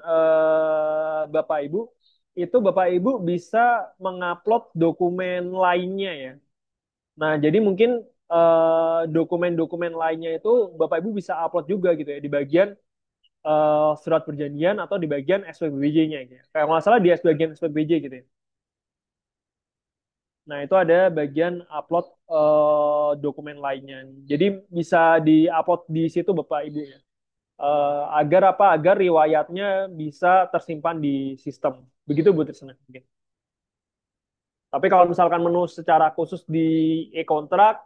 S2: Bapak Ibu, itu Bapak Ibu bisa mengupload dokumen lainnya ya. Nah, jadi mungkin dokumen-dokumen lainnya itu Bapak Ibu bisa upload juga gitu ya di bagian surat perjanjian atau di bagian SPBJ-nya gitu ya. Kayak nggak salah di bagian SPBJ gitu ya. Nah, itu ada bagian upload dokumen lainnya. Jadi bisa di-upload di situ Bapak Ibu ya. Agar apa? Agar riwayatnya bisa tersimpan di sistem. Begitu Bu Trisna. Tapi kalau misalkan menu secara khusus di e-kontrak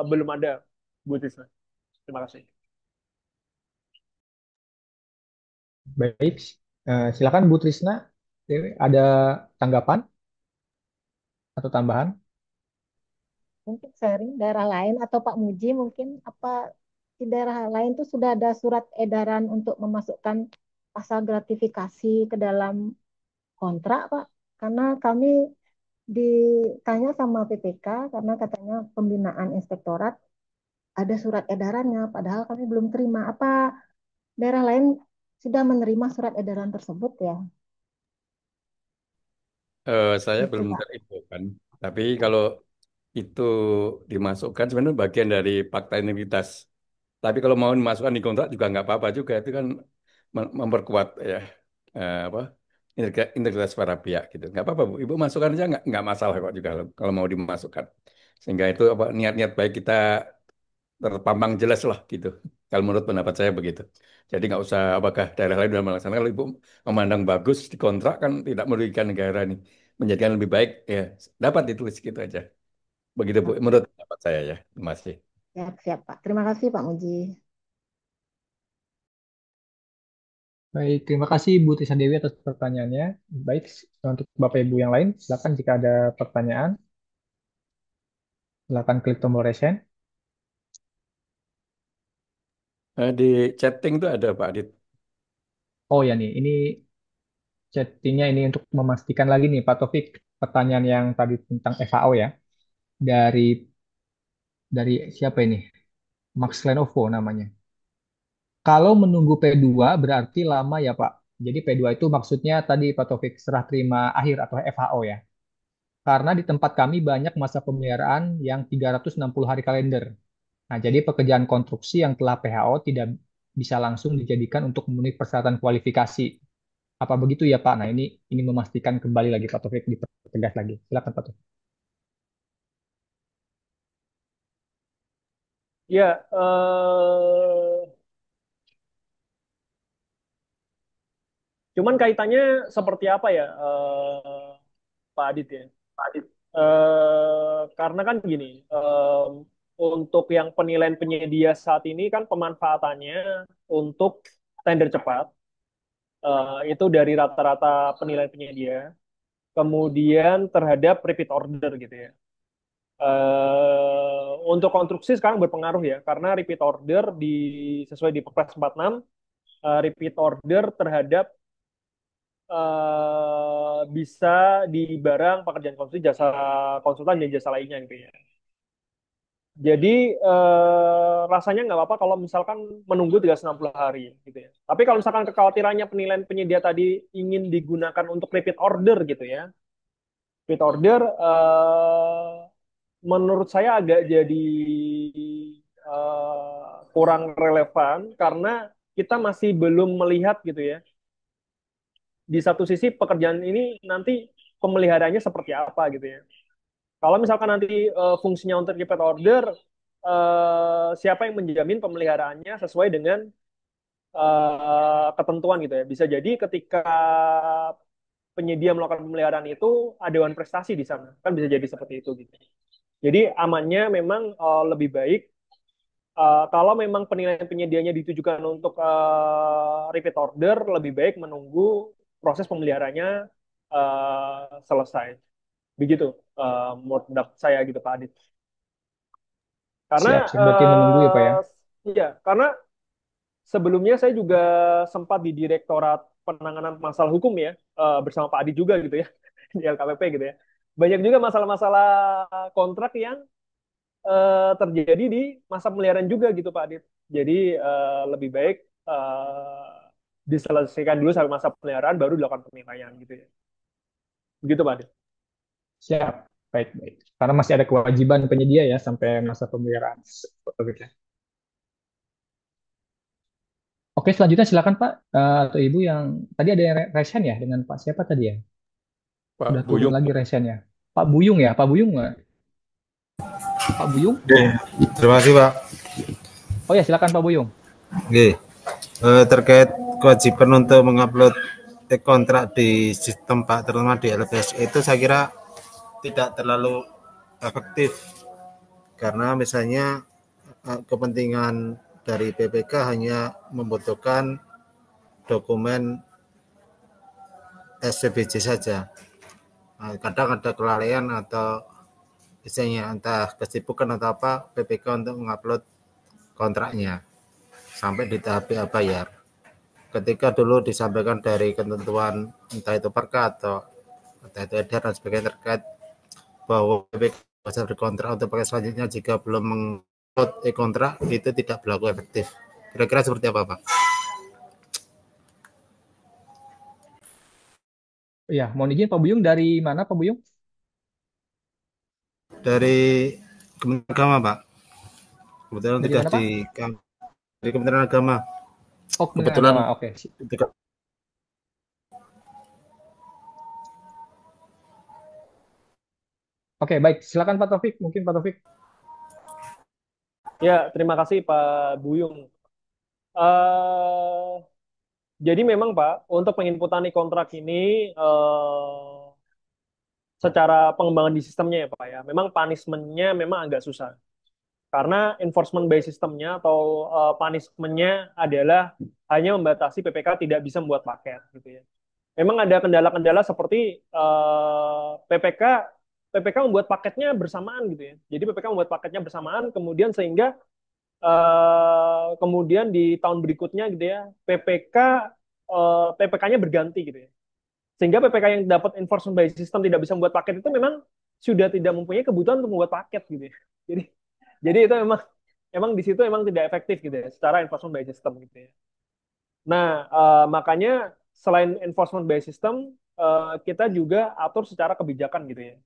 S2: belum ada, Bu Tisna. Terima kasih.
S1: Baik, silakan Bu Trisna, ada tanggapan atau tambahan?
S4: Mungkin sharing daerah lain atau Pak Muji mungkin apa di daerah lain tuh sudah ada surat edaran untuk memasukkan pasal gratifikasi ke dalam kontrak, Pak. Karena kami ditanya sama PPK karena katanya pembinaan inspektorat ada surat edarannya, padahal kami belum terima. Apa daerah lain sudah menerima surat edaran tersebut ya?
S3: Saya
S4: Itu,
S3: belum
S4: Pak.
S3: terinfokan. Tapi kalau itu dimasukkan sebenarnya bagian dari fakta integritas. Tapi kalau mau dimasukkan di kontrak juga nggak apa-apa juga. Itu kan memperkuat ya apa integritas para pihak gitu. Nggak apa-apa Bu. Ibu masukkan aja nggak masalah kok juga kalau mau dimasukkan. Sehingga itu apa niat-niat baik kita terpampang jelas lah gitu. Kalau menurut pendapat saya begitu. Jadi nggak usah apakah daerah lain sudah melaksanakan. Kalau ibu memandang bagus di kontrak kan tidak merugikan negara nih, menjadikan lebih baik ya dapat ditulis gitu aja. Begitu Bu, menurut pendapat saya ya. Terima kasih.
S4: Siap, siap, Pak. Terima kasih, Pak Muji.
S1: Baik, terima kasih Bu Tisa Dewi atas pertanyaannya. Baik, untuk Bapak Ibu yang lain, silakan jika ada pertanyaan, silakan klik tombol raise hand.
S3: Di chatting tuh ada Pak Adit.
S1: Oh ya nih, ini chattingnya ini untuk memastikan lagi nih Pak Taufik, pertanyaan yang tadi tentang FAO ya, dari siapa ini? Max Lenovo namanya. Kalau menunggu P2 berarti lama ya Pak. Jadi P2 itu maksudnya tadi Pak Taufik serah terima akhir atau FHO ya. Karena di tempat kami banyak masa pemeliharaan yang 360 hari kalender. Nah, jadi pekerjaan konstruksi yang telah PHO tidak bisa langsung dijadikan untuk memenuhi persyaratan kualifikasi. Apa begitu ya Pak? Nah, ini memastikan kembali lagi Pak Taufik dipertegas lagi. Silakan Pak Taufik.
S2: Ya, cuman kaitannya seperti apa ya, Pak Adit ya? Pak Adit. Karena kan gini, untuk yang penilaian penyedia saat ini kan pemanfaatannya untuk tender cepat, itu dari rata-rata penilaian penyedia, kemudian terhadap repeat order gitu ya. Untuk konstruksi sekarang berpengaruh ya, karena repeat order sesuai di Perpres 46, repeat order terhadap bisa di barang pekerjaan konstruksi, jasa konsultan dan jasa lainnya gitu ya. Jadi rasanya nggak apa-apa kalau misalkan menunggu 360 hari gitu ya. Tapi kalau misalkan kekhawatirannya penilaian penyedia tadi ingin digunakan untuk repeat order gitu ya. Repeat order menurut saya agak jadi kurang relevan karena kita masih belum melihat gitu ya. Di satu sisi pekerjaan ini nanti pemeliharaannya seperti apa gitu ya. Kalau misalkan nanti fungsinya untuk repeat order, siapa yang menjamin pemeliharaannya sesuai dengan ketentuan gitu ya. Bisa jadi ketika penyedia melakukan pemeliharaan itu ada dewan prestasi di sana, kan bisa jadi seperti itu gitu. Jadi amannya memang lebih baik kalau memang penilaian penyedianya ditujukan untuk repeat order, lebih baik menunggu proses pemeliharaannya selesai. Begitu menurut pendapat saya gitu Pak Adit. Karena
S1: Siap, siap. Berarti menunggu ya Pak ya.
S2: iya, karena sebelumnya saya juga sempat di Direktorat Penanganan Masalah Hukum ya, bersama Pak Adit juga gitu ya, di LKPP gitu ya. Banyak juga masalah-masalah kontrak yang terjadi di masa pemeliharaan juga gitu Pak Adit. Jadi lebih baik diselesaikan dulu sampai masa pemeliharaan baru dilakukan penilaian gitu ya. Begitu Pak Adit.
S1: Siap. Baik, baik. Karena masih ada kewajiban penyedia ya sampai masa pemeliharaan. Oke, oke, selanjutnya silakan Pak atau Ibu yang tadi ada yang resen ya dengan Pak siapa tadi ya? Udah
S3: Pak
S1: turun
S3: Buyung.
S1: lagi resennya. Pak Buyung ya? Pak Buyung nggak? Pak Buyung?
S5: Oke, terima kasih Pak.
S1: Oh ya, silakan Pak Buyung.
S5: Oke, terkait kewajiban untuk mengupload kontrak di sistem Pak, terutama di LPS itu saya kira tidak terlalu efektif karena misalnya kepentingan dari PPK hanya membutuhkan dokumen SPBJ saja. Kadang ada kelalaian atau misalnya entah kesibukan atau apa PPK untuk mengupload kontraknya sampai di tahap bayar. Ketika dulu disampaikan dari ketentuan entah itu perka atau entah itu edaran dan sebagainya terkait bahwa PPK bisa berkontrak untuk pakai selanjutnya jika belum mengupload e-kontrak itu tidak berlaku efektif. Kira-kira seperti apa, Pak?
S1: Ya, mohon izin Pak Buyung dari mana Pak Buyung?
S5: Dari Kementerian Agama, Pak. Kebetulan
S1: Dari
S5: tugas
S1: mana
S5: di
S1: Pak?
S5: dari Kementerian Agama.
S1: Oh, Kementerian
S5: Kebetulan
S1: Agama. Oke. Oke, baik. Silakan Pak Taufik. Mungkin Pak Taufik.
S2: Ya, terima kasih Pak Buyung. eh jadi memang Pak, untuk penginputan kontrak ini secara pengembangan di sistemnya ya Pak ya, memang punishment-nya memang agak susah. Karena enforcement by sistemnya atau punishment-nya adalah hanya membatasi PPK tidak bisa membuat paket gitu ya. Memang ada kendala-kendala seperti PPK membuat paketnya bersamaan gitu ya. Jadi PPK membuat paketnya bersamaan kemudian sehingga kemudian di tahun berikutnya gitu ya PPK-nya berganti gitu ya. Sehingga PPK yang dapat enforcement by system tidak bisa membuat paket itu memang sudah tidak mempunyai kebutuhan untuk membuat paket gitu ya. Jadi jadi itu memang emang di situ emang tidak efektif gitu ya secara enforcement by system gitu ya. Nah, makanya selain enforcement by system kita juga atur secara kebijakan gitu ya.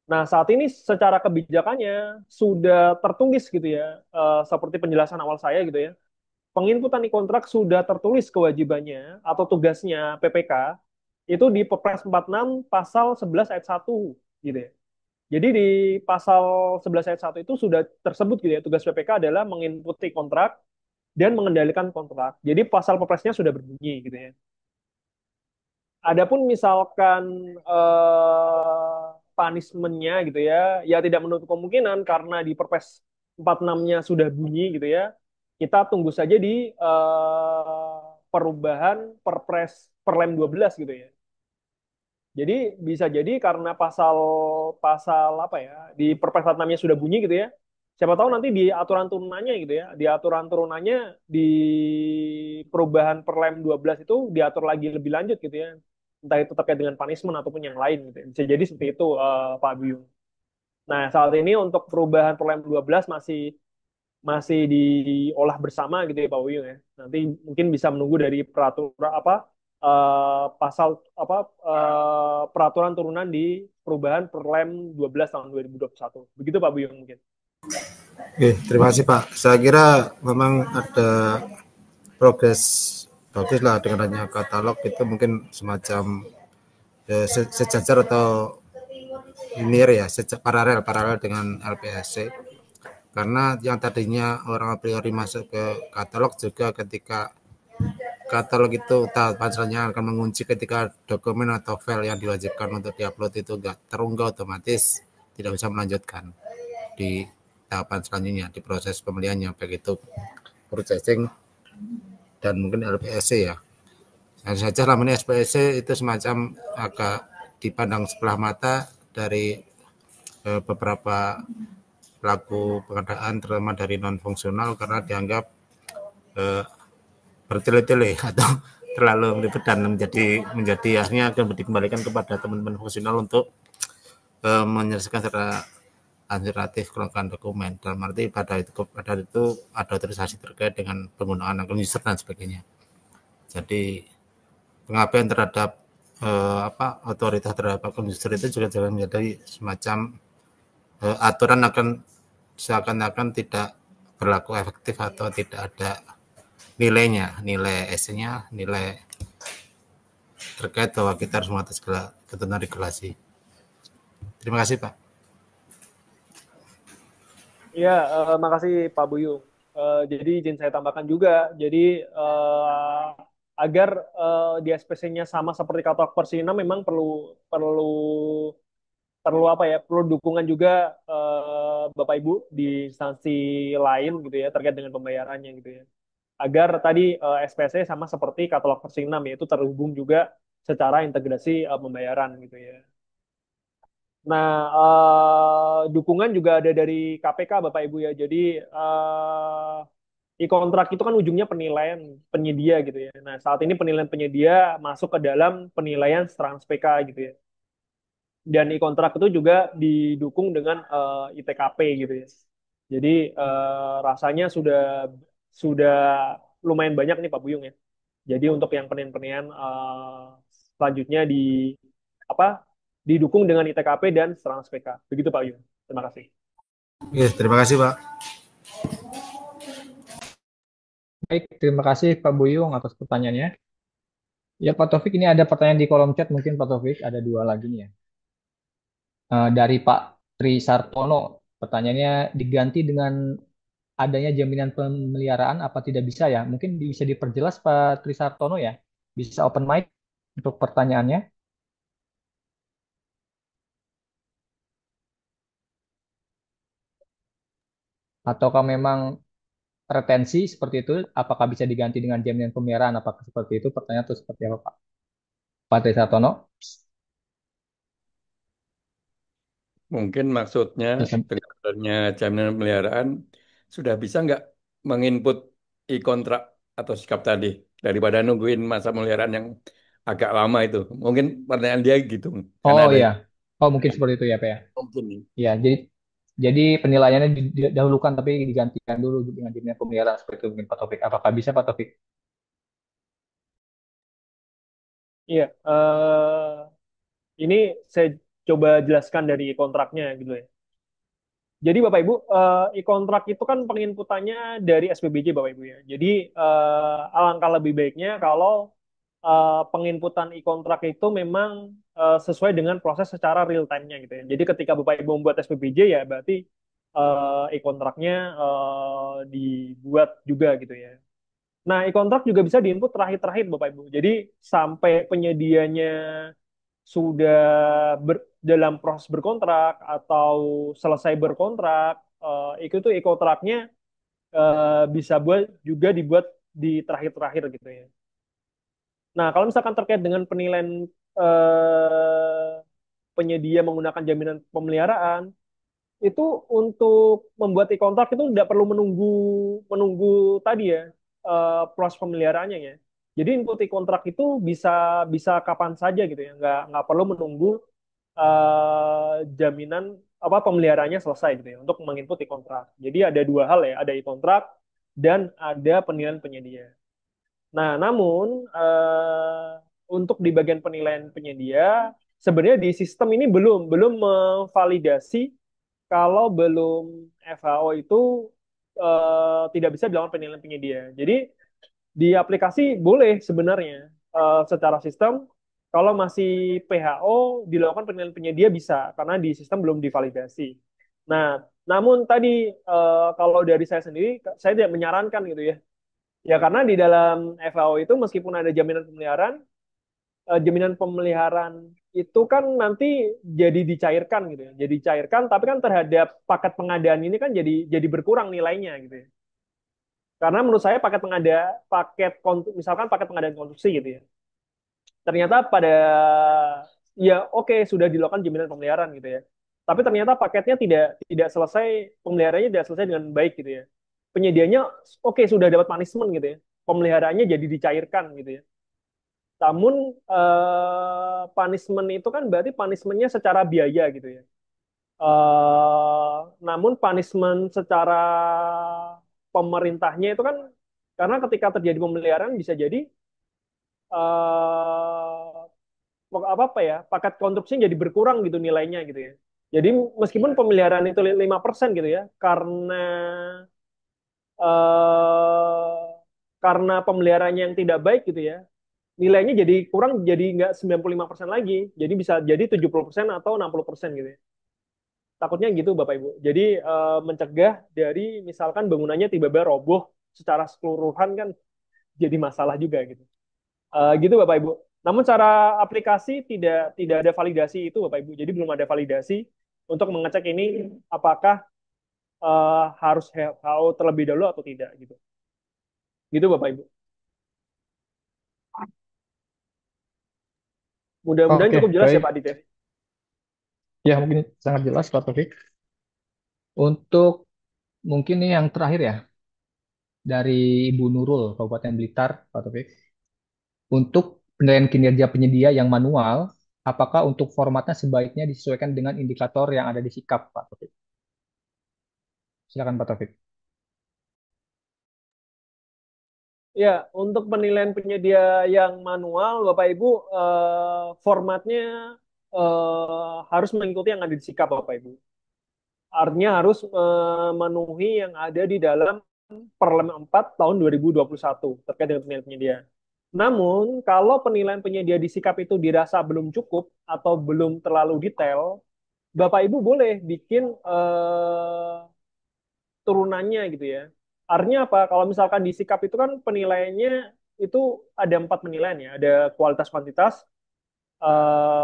S2: Nah, saat ini secara kebijakannya sudah tertulis gitu ya, seperti penjelasan awal saya gitu ya. Penginputan kontrak sudah tertulis kewajibannya atau tugasnya PPK itu di Perpres 46 pasal 11 ayat 1 gitu ya. Jadi di pasal 11 ayat 1 itu sudah tersebut gitu ya, tugas PPK adalah menginputi kontrak dan mengendalikan kontrak. Jadi pasal Perpresnya sudah berbunyi gitu ya. Adapun misalkan punishment-nya gitu ya, ya tidak menutup kemungkinan karena di Perpres 46-nya sudah bunyi gitu ya. Kita tunggu saja di perubahan Perpres Perlem 12 gitu ya. Jadi bisa jadi karena pasal pasal apa ya di Perpres 46-nya sudah bunyi gitu ya. Siapa tahu nanti di aturan turunannya gitu ya, di aturan turunannya di perubahan Perlem 12 itu diatur lagi lebih lanjut gitu ya. Entah itu terkait dengan punishment ataupun yang lain gitu ya. Bisa jadi seperti itu Pak Biyung. Nah, saat ini untuk perubahan Perlem 12 masih masih diolah bersama gitu ya Pak Biyung ya. Nanti mungkin bisa menunggu dari peraturan apa pasal apa peraturan turunan di perubahan Perlem 12 tahun 2021. Begitu Pak Buyung mungkin.
S5: Oke, terima kasih Pak. Saya kira memang ada progres bagus lah dengan adanya katalog itu mungkin semacam sejajar atau linear ya, paralel dengan LPSC. Karena yang tadinya orang a priori masuk ke katalog juga ketika katalog itu tahapan selanjutnya akan mengunci ketika dokumen atau file yang diwajibkan untuk diupload itu enggak terunggah otomatis tidak bisa melanjutkan di tahapan selanjutnya di proses pemilihannya baik itu processing dan mungkin LPSC ya. Hanya saja selama ini SPSC itu semacam agak dipandang sebelah mata dari beberapa pelaku pengadaan terutama dari non fungsional karena dianggap bertele-tele atau terlalu ribet dan menjadi akhirnya akan dikembalikan kepada teman-teman fungsional untuk menyelesaikan secara administratif kelengkapan dokumen dalam arti pada itu ada otorisasi terkait dengan penggunaan akun user dan sebagainya. Jadi pengabaian terhadap otoritas terhadap akun user itu juga jangan menjadi semacam aturan akan seakan-akan tidak berlaku efektif atau tidak ada nilainya, nilai S-nya, nilai terkait bahwa kita harus mengatur segala ketentuan regulasi. Terima kasih Pak.
S2: Iya, makasih Pak Buyung. Jadi izin saya tambahkan juga. Jadi agar di SPC-nya sama seperti katalog Persina memang perlu perlu perlu apa ya? Perlu dukungan juga Bapak Ibu di instansi lain gitu ya terkait dengan pembayarannya gitu ya. Agar tadi SPC sama seperti katalog versi 6 yaitu terhubung juga secara integrasi pembayaran gitu ya. Nah, dukungan juga ada dari KPK Bapak Ibu ya. Jadi e-kontrak itu kan ujungnya penilaian penyedia gitu ya. Nah, saat ini penilaian penyedia masuk ke dalam penilaian Trans PK gitu ya. Dan e-kontrak itu juga didukung dengan ITKP gitu ya. Jadi rasanya sudah lumayan banyak nih Pak Buyung ya. Jadi untuk yang penilaian-penilaian selanjutnya apa didukung dengan ITKP dan Trans PK. Begitu Pak Buyung. Terima kasih.
S5: Oke, terima kasih Pak.
S1: Baik, terima kasih Pak Buyung atas pertanyaannya. Ya Pak Taufik, ini ada pertanyaan di kolom chat mungkin Pak Taufik, ada dua lagi nih ya. Dari Pak Tri Sartono, pertanyaannya diganti dengan adanya jaminan pemeliharaan apa tidak bisa ya? Mungkin bisa diperjelas Pak Tri Sartono ya. Bisa open mic untuk pertanyaannya. Ataukah memang retensi seperti itu? Apakah bisa diganti dengan jaminan pemeliharaan? Apakah seperti itu? Pertanyaan itu seperti apa Pak? Pak Tri Sartono?
S3: Mungkin maksudnya
S1: Bisa.
S3: terkadangnya jaminan pemeliharaan sudah bisa nggak menginput e-kontrak atau sikap tadi daripada nungguin masa pemeliharaan yang agak lama itu. Mungkin pertanyaan dia gitu. Karena
S1: Oh
S3: ada
S1: iya. Oh mungkin seperti itu ya Pak ya.
S3: mungkin nih.
S1: Ya, jadi penilaiannya didahulukan tapi digantikan dulu dengan jaminan pemeliharaan seperti itu mungkin Pak Taufik. Apakah bisa Pak Taufik?
S2: Iya, ini saya coba jelaskan dari kontraknya gitu ya. Jadi Bapak Ibu, e-kontrak itu kan penginputannya dari SPBJ Bapak Ibu ya. Jadi alangkah lebih baiknya kalau penginputan e-kontrak itu memang sesuai dengan proses secara real time-nya gitu ya. Jadi ketika Bapak Ibu membuat SPBJ ya berarti e-kontraknya dibuat juga gitu ya. Nah, e-kontrak juga bisa diinput terakhir-terakhir Bapak Ibu. Jadi sampai penyedianya sudah dalam proses berkontrak atau selesai berkontrak, itu tuh e-kontraknya bisa juga dibuat di terakhir-terakhir gitu ya. Nah, kalau misalkan terkait dengan penilaian eh, penyedia menggunakan jaminan pemeliharaan, itu untuk membuat e-kontrak itu tidak perlu menunggu menunggu tadi ya proses pemeliharaannya ya. Jadi input e-kontrak itu bisa bisa kapan saja gitu ya, nggak perlu menunggu jaminan apa pemeliharaannya selesai gitu ya untuk menginput e-kontrak. Jadi ada dua hal ya, ada e-kontrak dan ada penilaian penyedia. Nah, namun untuk di bagian penilaian penyedia, sebenarnya di sistem ini belum memvalidasi kalau belum FHO itu tidak bisa dilakukan penilaian penyedia. Jadi di aplikasi boleh sebenarnya secara sistem kalau masih PHO dilakukan penilaian penyedia bisa karena di sistem belum divalidasi. Nah, namun tadi kalau dari saya sendiri saya tidak menyarankan gitu ya. Ya karena di dalam FAO itu meskipun ada jaminan pemeliharaan itu kan nanti jadi dicairkan gitu ya. Jadi dicairkan tapi kan terhadap paket pengadaan ini kan jadi berkurang nilainya gitu ya. Karena menurut saya misalkan paket pengadaan konstruksi gitu ya. Ternyata ya oke sudah dilakukan jaminan pemeliharaan gitu ya. Tapi ternyata paketnya tidak tidak selesai pemeliharaannya tidak selesai dengan baik gitu ya. Penyedianya oke sudah dapat punishment gitu ya. Pemeliharaannya jadi dicairkan gitu ya. Namun punishment itu kan berarti punishmentnya secara biaya gitu ya. Namun punishment secara pemerintahnya itu kan karena ketika terjadi pemeliharaan bisa jadi apa ya paket konstruksinya jadi berkurang gitu nilainya gitu ya. Jadi meskipun pemeliharaan itu 5% gitu ya, eh, karena pemeliharaannya yang tidak baik gitu ya, nilainya jadi kurang jadi nggak 95% lagi. Jadi bisa jadi 70% atau 60% gitu ya. Takutnya gitu Bapak Ibu. Jadi mencegah dari misalkan bangunannya tiba-tiba roboh secara keseluruhan kan jadi masalah juga gitu. Gitu Bapak Ibu. Namun secara aplikasi tidak ada validasi itu Bapak Ibu. Jadi belum ada validasi untuk mengecek ini apakah harus WHO terlebih dahulu atau tidak gitu. Gitu Bapak Ibu. Mudah-mudahan
S1: Oke,
S2: cukup jelas ya
S1: baik.
S2: Pak Adit ya.
S1: Ya, mungkin sangat jelas Pak Taufik. Untuk mungkin nih yang terakhir ya, dari Ibu Nurul, Kabupaten Blitar, Pak Taufik. Untuk penilaian kinerja penyedia yang manual, apakah untuk formatnya sebaiknya disesuaikan dengan indikator yang ada di sikap, Pak Taufik? Silakan Pak Taufik.
S2: Ya, untuk penilaian penyedia yang manual, Bapak Ibu, formatnya harus mengikuti yang ada di sikap, Bapak Ibu. Artinya harus memenuhi yang ada di dalam Perlem 4 tahun 2021 terkait dengan penilaian penyedia. Namun, kalau penilaian penyedia di sikap itu dirasa belum cukup atau belum terlalu detail, Bapak Ibu boleh bikin turunannya gitu ya. Artinya apa? Kalau misalkan di sikap itu kan penilaiannya itu ada 4 penilaian ya. Ada kualitas kuantitas,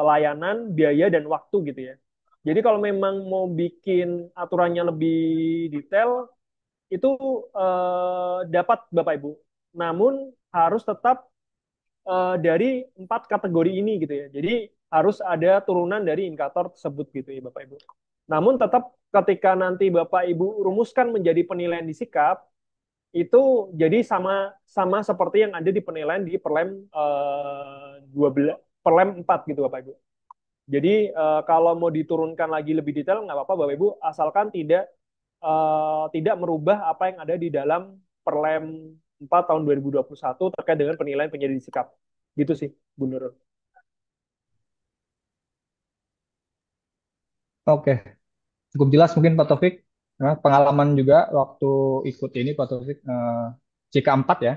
S2: layanan, biaya, dan waktu gitu ya. Jadi kalau memang mau bikin aturannya lebih detail, itu dapat Bapak Ibu. Namun harus tetap dari 4 kategori ini gitu ya. Jadi harus ada turunan dari indikator tersebut gitu ya Bapak Ibu. Namun tetap ketika nanti Bapak Ibu rumuskan menjadi penilaian di sikap, itu jadi sama sama seperti yang ada di penilaian di Perlem 12 Perlem 4 gitu Bapak Ibu. Jadi kalau mau diturunkan lagi lebih detail nggak apa-apa Bapak Ibu, asalkan tidak merubah apa yang ada di dalam Perlem 4 tahun 2021 terkait dengan penilaian penyedia sikap. Gitu sih, Bu Nurul.
S1: Oke, cukup jelas mungkin Pak Taufik. Nah, pengalaman juga waktu ikut ini Pak Taufik, JK4 ya,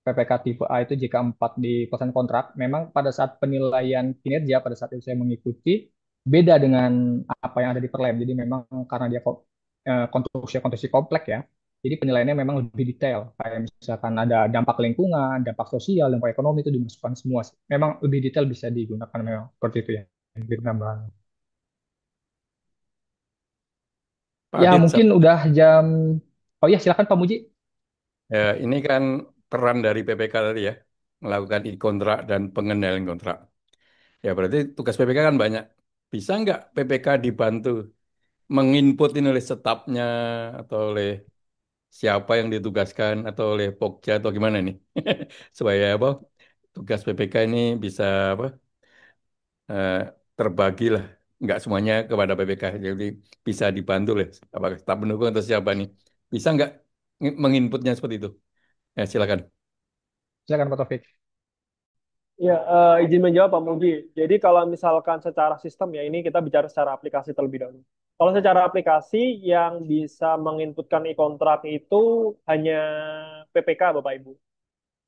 S1: PPK tipe A itu JK4 di kosan kontrak. Memang pada saat penilaian kinerja, pada saat itu saya mengikuti, beda dengan apa yang ada di Perlem. Jadi memang karena dia konstruksi kompleks ya, jadi penilaiannya memang lebih detail. Kayak misalkan ada dampak lingkungan, dampak sosial, dampak ekonomi itu dimasukkan semua. Memang lebih detail bisa digunakan memang seperti itu ya. Jadi tambahan.
S3: Pak
S1: Ya
S3: Adit,
S1: mungkin udah jam. Oh ya silakan Pak Muji.
S3: ya, ini kan peran dari PPK tadi ya, melakukan kontrak dan pengendalian kontrak. Ya berarti tugas PPK kan banyak. Bisa nggak PPK dibantu menginputin oleh stafnya atau oleh siapa yang ditugaskan atau oleh Pokja atau gimana nih? Supaya apa? Tugas PPK ini bisa apa? eh, terbagi lah, nggak semuanya kepada PPK. Jadi bisa dibantu lah, apakah staf pendukung atau siapa nih? Bisa nggak menginputnya seperti itu? Ya, silakan.
S1: Silakan Pak Taufik.
S2: Ya, izin menjawab Pak Mugi. Jadi kalau misalkan secara sistem ya ini kita bicara secara aplikasi terlebih dahulu. Kalau secara aplikasi yang bisa menginputkan e-kontrak itu hanya PPK Bapak Ibu.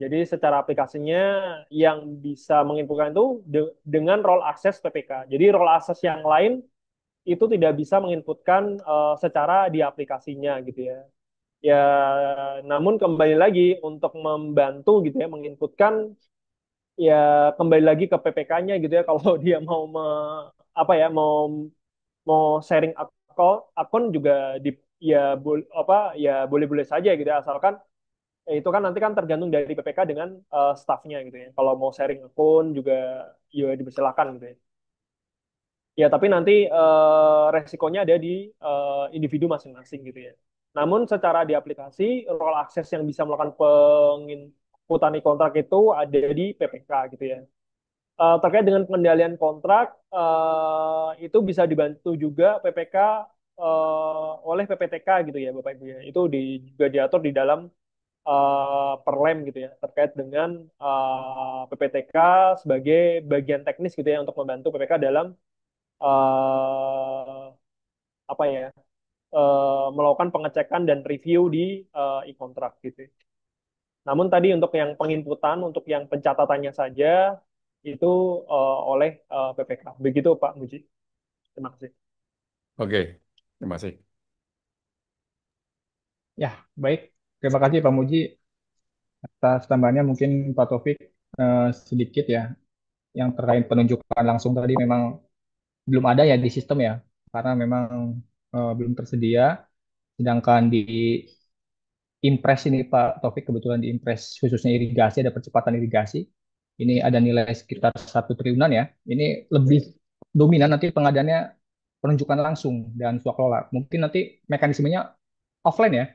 S2: Jadi secara aplikasinya yang bisa menginputkan itu dengan role access PPK. Jadi role access yang lain itu tidak bisa menginputkan secara di aplikasinya gitu ya. Ya, namun kembali lagi untuk membantu gitu ya menginputkan ya kembali lagi ke PPK-nya gitu ya kalau dia mau apa ya mau sharing akun juga di ya apa ya boleh-boleh saja gitu ya asalkan itu kan nanti kan tergantung dari PPK dengan staffnya gitu ya. Kalau mau sharing akun juga ya dipersilakan gitu ya. Ya, tapi nanti resikonya ada di individu masing-masing gitu ya. Namun secara di aplikasi, role access yang bisa melakukan penginputan kontrak itu ada di PPK gitu ya. Terkait dengan pengendalian kontrak, itu bisa dibantu juga PPK oleh PPTK gitu ya, Bapak Ibu ya. Itu juga diatur di dalam Perlem gitu ya, terkait dengan PPTK sebagai bagian teknis gitu ya untuk membantu PPK dalam eh, apa ya melakukan pengecekan dan review di e-kontrak gitu. Namun tadi untuk yang penginputan, untuk yang pencatatannya saja itu oleh PPK. Begitu Pak Muji. Terima kasih.
S3: Oke, terima kasih.
S1: Ya baik. Terima kasih Pak Muji atas tambahannya mungkin Pak Taufik. sedikit ya, yang terkait penunjukan langsung tadi memang belum ada ya di sistem ya, karena memang belum tersedia. Sedangkan di Impres ini Pak Taufik, kebetulan di Impres khususnya irigasi, ada percepatan irigasi. Ini ada nilai sekitar 1 triliunan ya. Ini lebih dominan nanti pengadaannya penunjukan langsung dan swaklola. Mungkin nanti mekanismenya offline ya,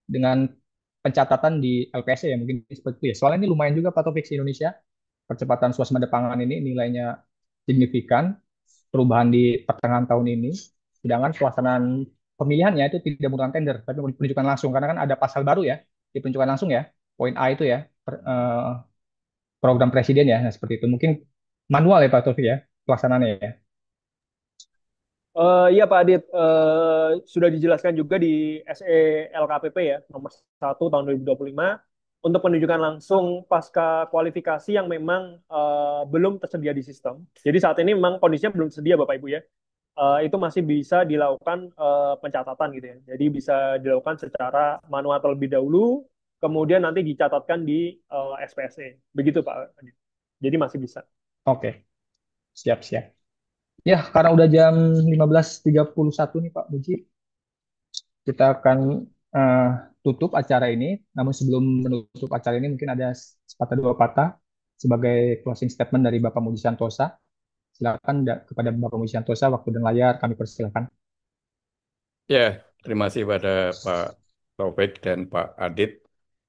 S1: dengan pencatatan di LPS ya, mungkin seperti itu ya. Soalnya ini lumayan juga Pak Taufik, di Indonesia. Percepatan swasembada pangan ini nilainya signifikan, perubahan di pertengahan tahun ini. Sedangkan pelaksanaan pemilihannya itu tidak menggunakan tender, tapi penunjukan langsung. Karena kan ada pasal baru ya di penunjukan langsung ya, poin A itu ya, program presiden ya. Nah, seperti itu. Mungkin manual ya Pak Taufik ya, pelaksanaannya ya.
S2: Iya Pak Adit, sudah dijelaskan juga di SE LKPP ya, nomor 1 tahun 2025 untuk penunjukan langsung pasca kualifikasi yang memang belum tersedia di sistem. Jadi saat ini memang kondisinya belum tersedia Bapak Ibu ya. Itu masih bisa dilakukan pencatatan gitu ya. Jadi bisa dilakukan secara manual terlebih dahulu, kemudian nanti dicatatkan di SPSE. Begitu Pak Adit. Jadi masih bisa.
S1: Oke, siap-siap. Ya, karena udah jam 15.31 nih Pak Muji, kita akan eh, tutup acara ini. Namun sebelum menutup acara ini mungkin ada sepatah dua patah sebagai closing statement dari Bapak Muji Santosa. Silakan kepada Bapak Muji Santosa, waktu dan layar kami persilakan.
S3: Ya, terima kasih pada Pak Taufik dan Pak Adit.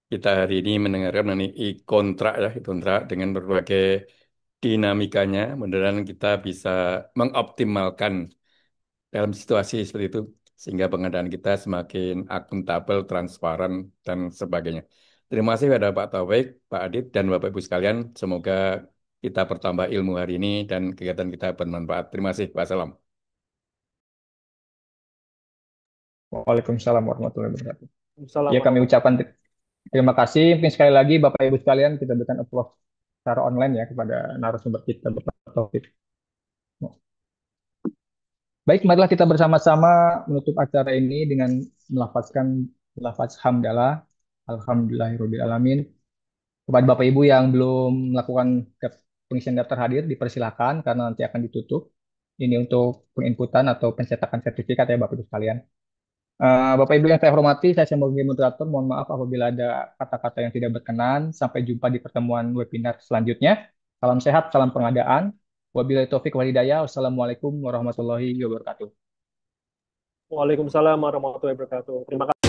S3: Kita hari ini mendengarkan mengenai kontrak ya, kontrak dengan berbagai dinamikanya. Mudah-mudahan kita bisa mengoptimalkan dalam situasi seperti itu sehingga pengadaan kita semakin akuntabel, transparan dan sebagainya. Terima kasih pada Pak Taufik, Pak Adit dan Bapak Ibu sekalian. Semoga kita bertambah ilmu hari ini dan kegiatan kita bermanfaat. Terima kasih. Wassalam.
S1: Waalaikumsalam warahmatullahi wabarakatuh. Ya, kami
S2: Assalamualaikum.
S1: ucapkan terima kasih. Mungkin sekali lagi Bapak Ibu sekalian, kita berikan applause secara online ya kepada narasumber kita, Bapak Taufik. Baik, marilah kita bersama-sama menutup acara ini dengan melafazkan lafaz hamdalah, alhamdulillahirabbil alamin. Kepada Bapak Ibu yang belum melakukan pengisian daftar hadir, dipersilakan karena nanti akan ditutup. Ini untuk penginputan atau pencetakan sertifikat ya Bapak Ibu sekalian. Bapak Ibu yang saya hormati, saya sebagai moderator, mohon maaf apabila ada kata-kata yang tidak berkenan. Sampai jumpa di pertemuan webinar selanjutnya. Salam sehat, salam pengadaan. Wabillahi taufik wal hidayah. Wassalamualaikum warahmatullahi wabarakatuh.
S2: Waalaikumsalam warahmatullahi wabarakatuh. Terima kasih.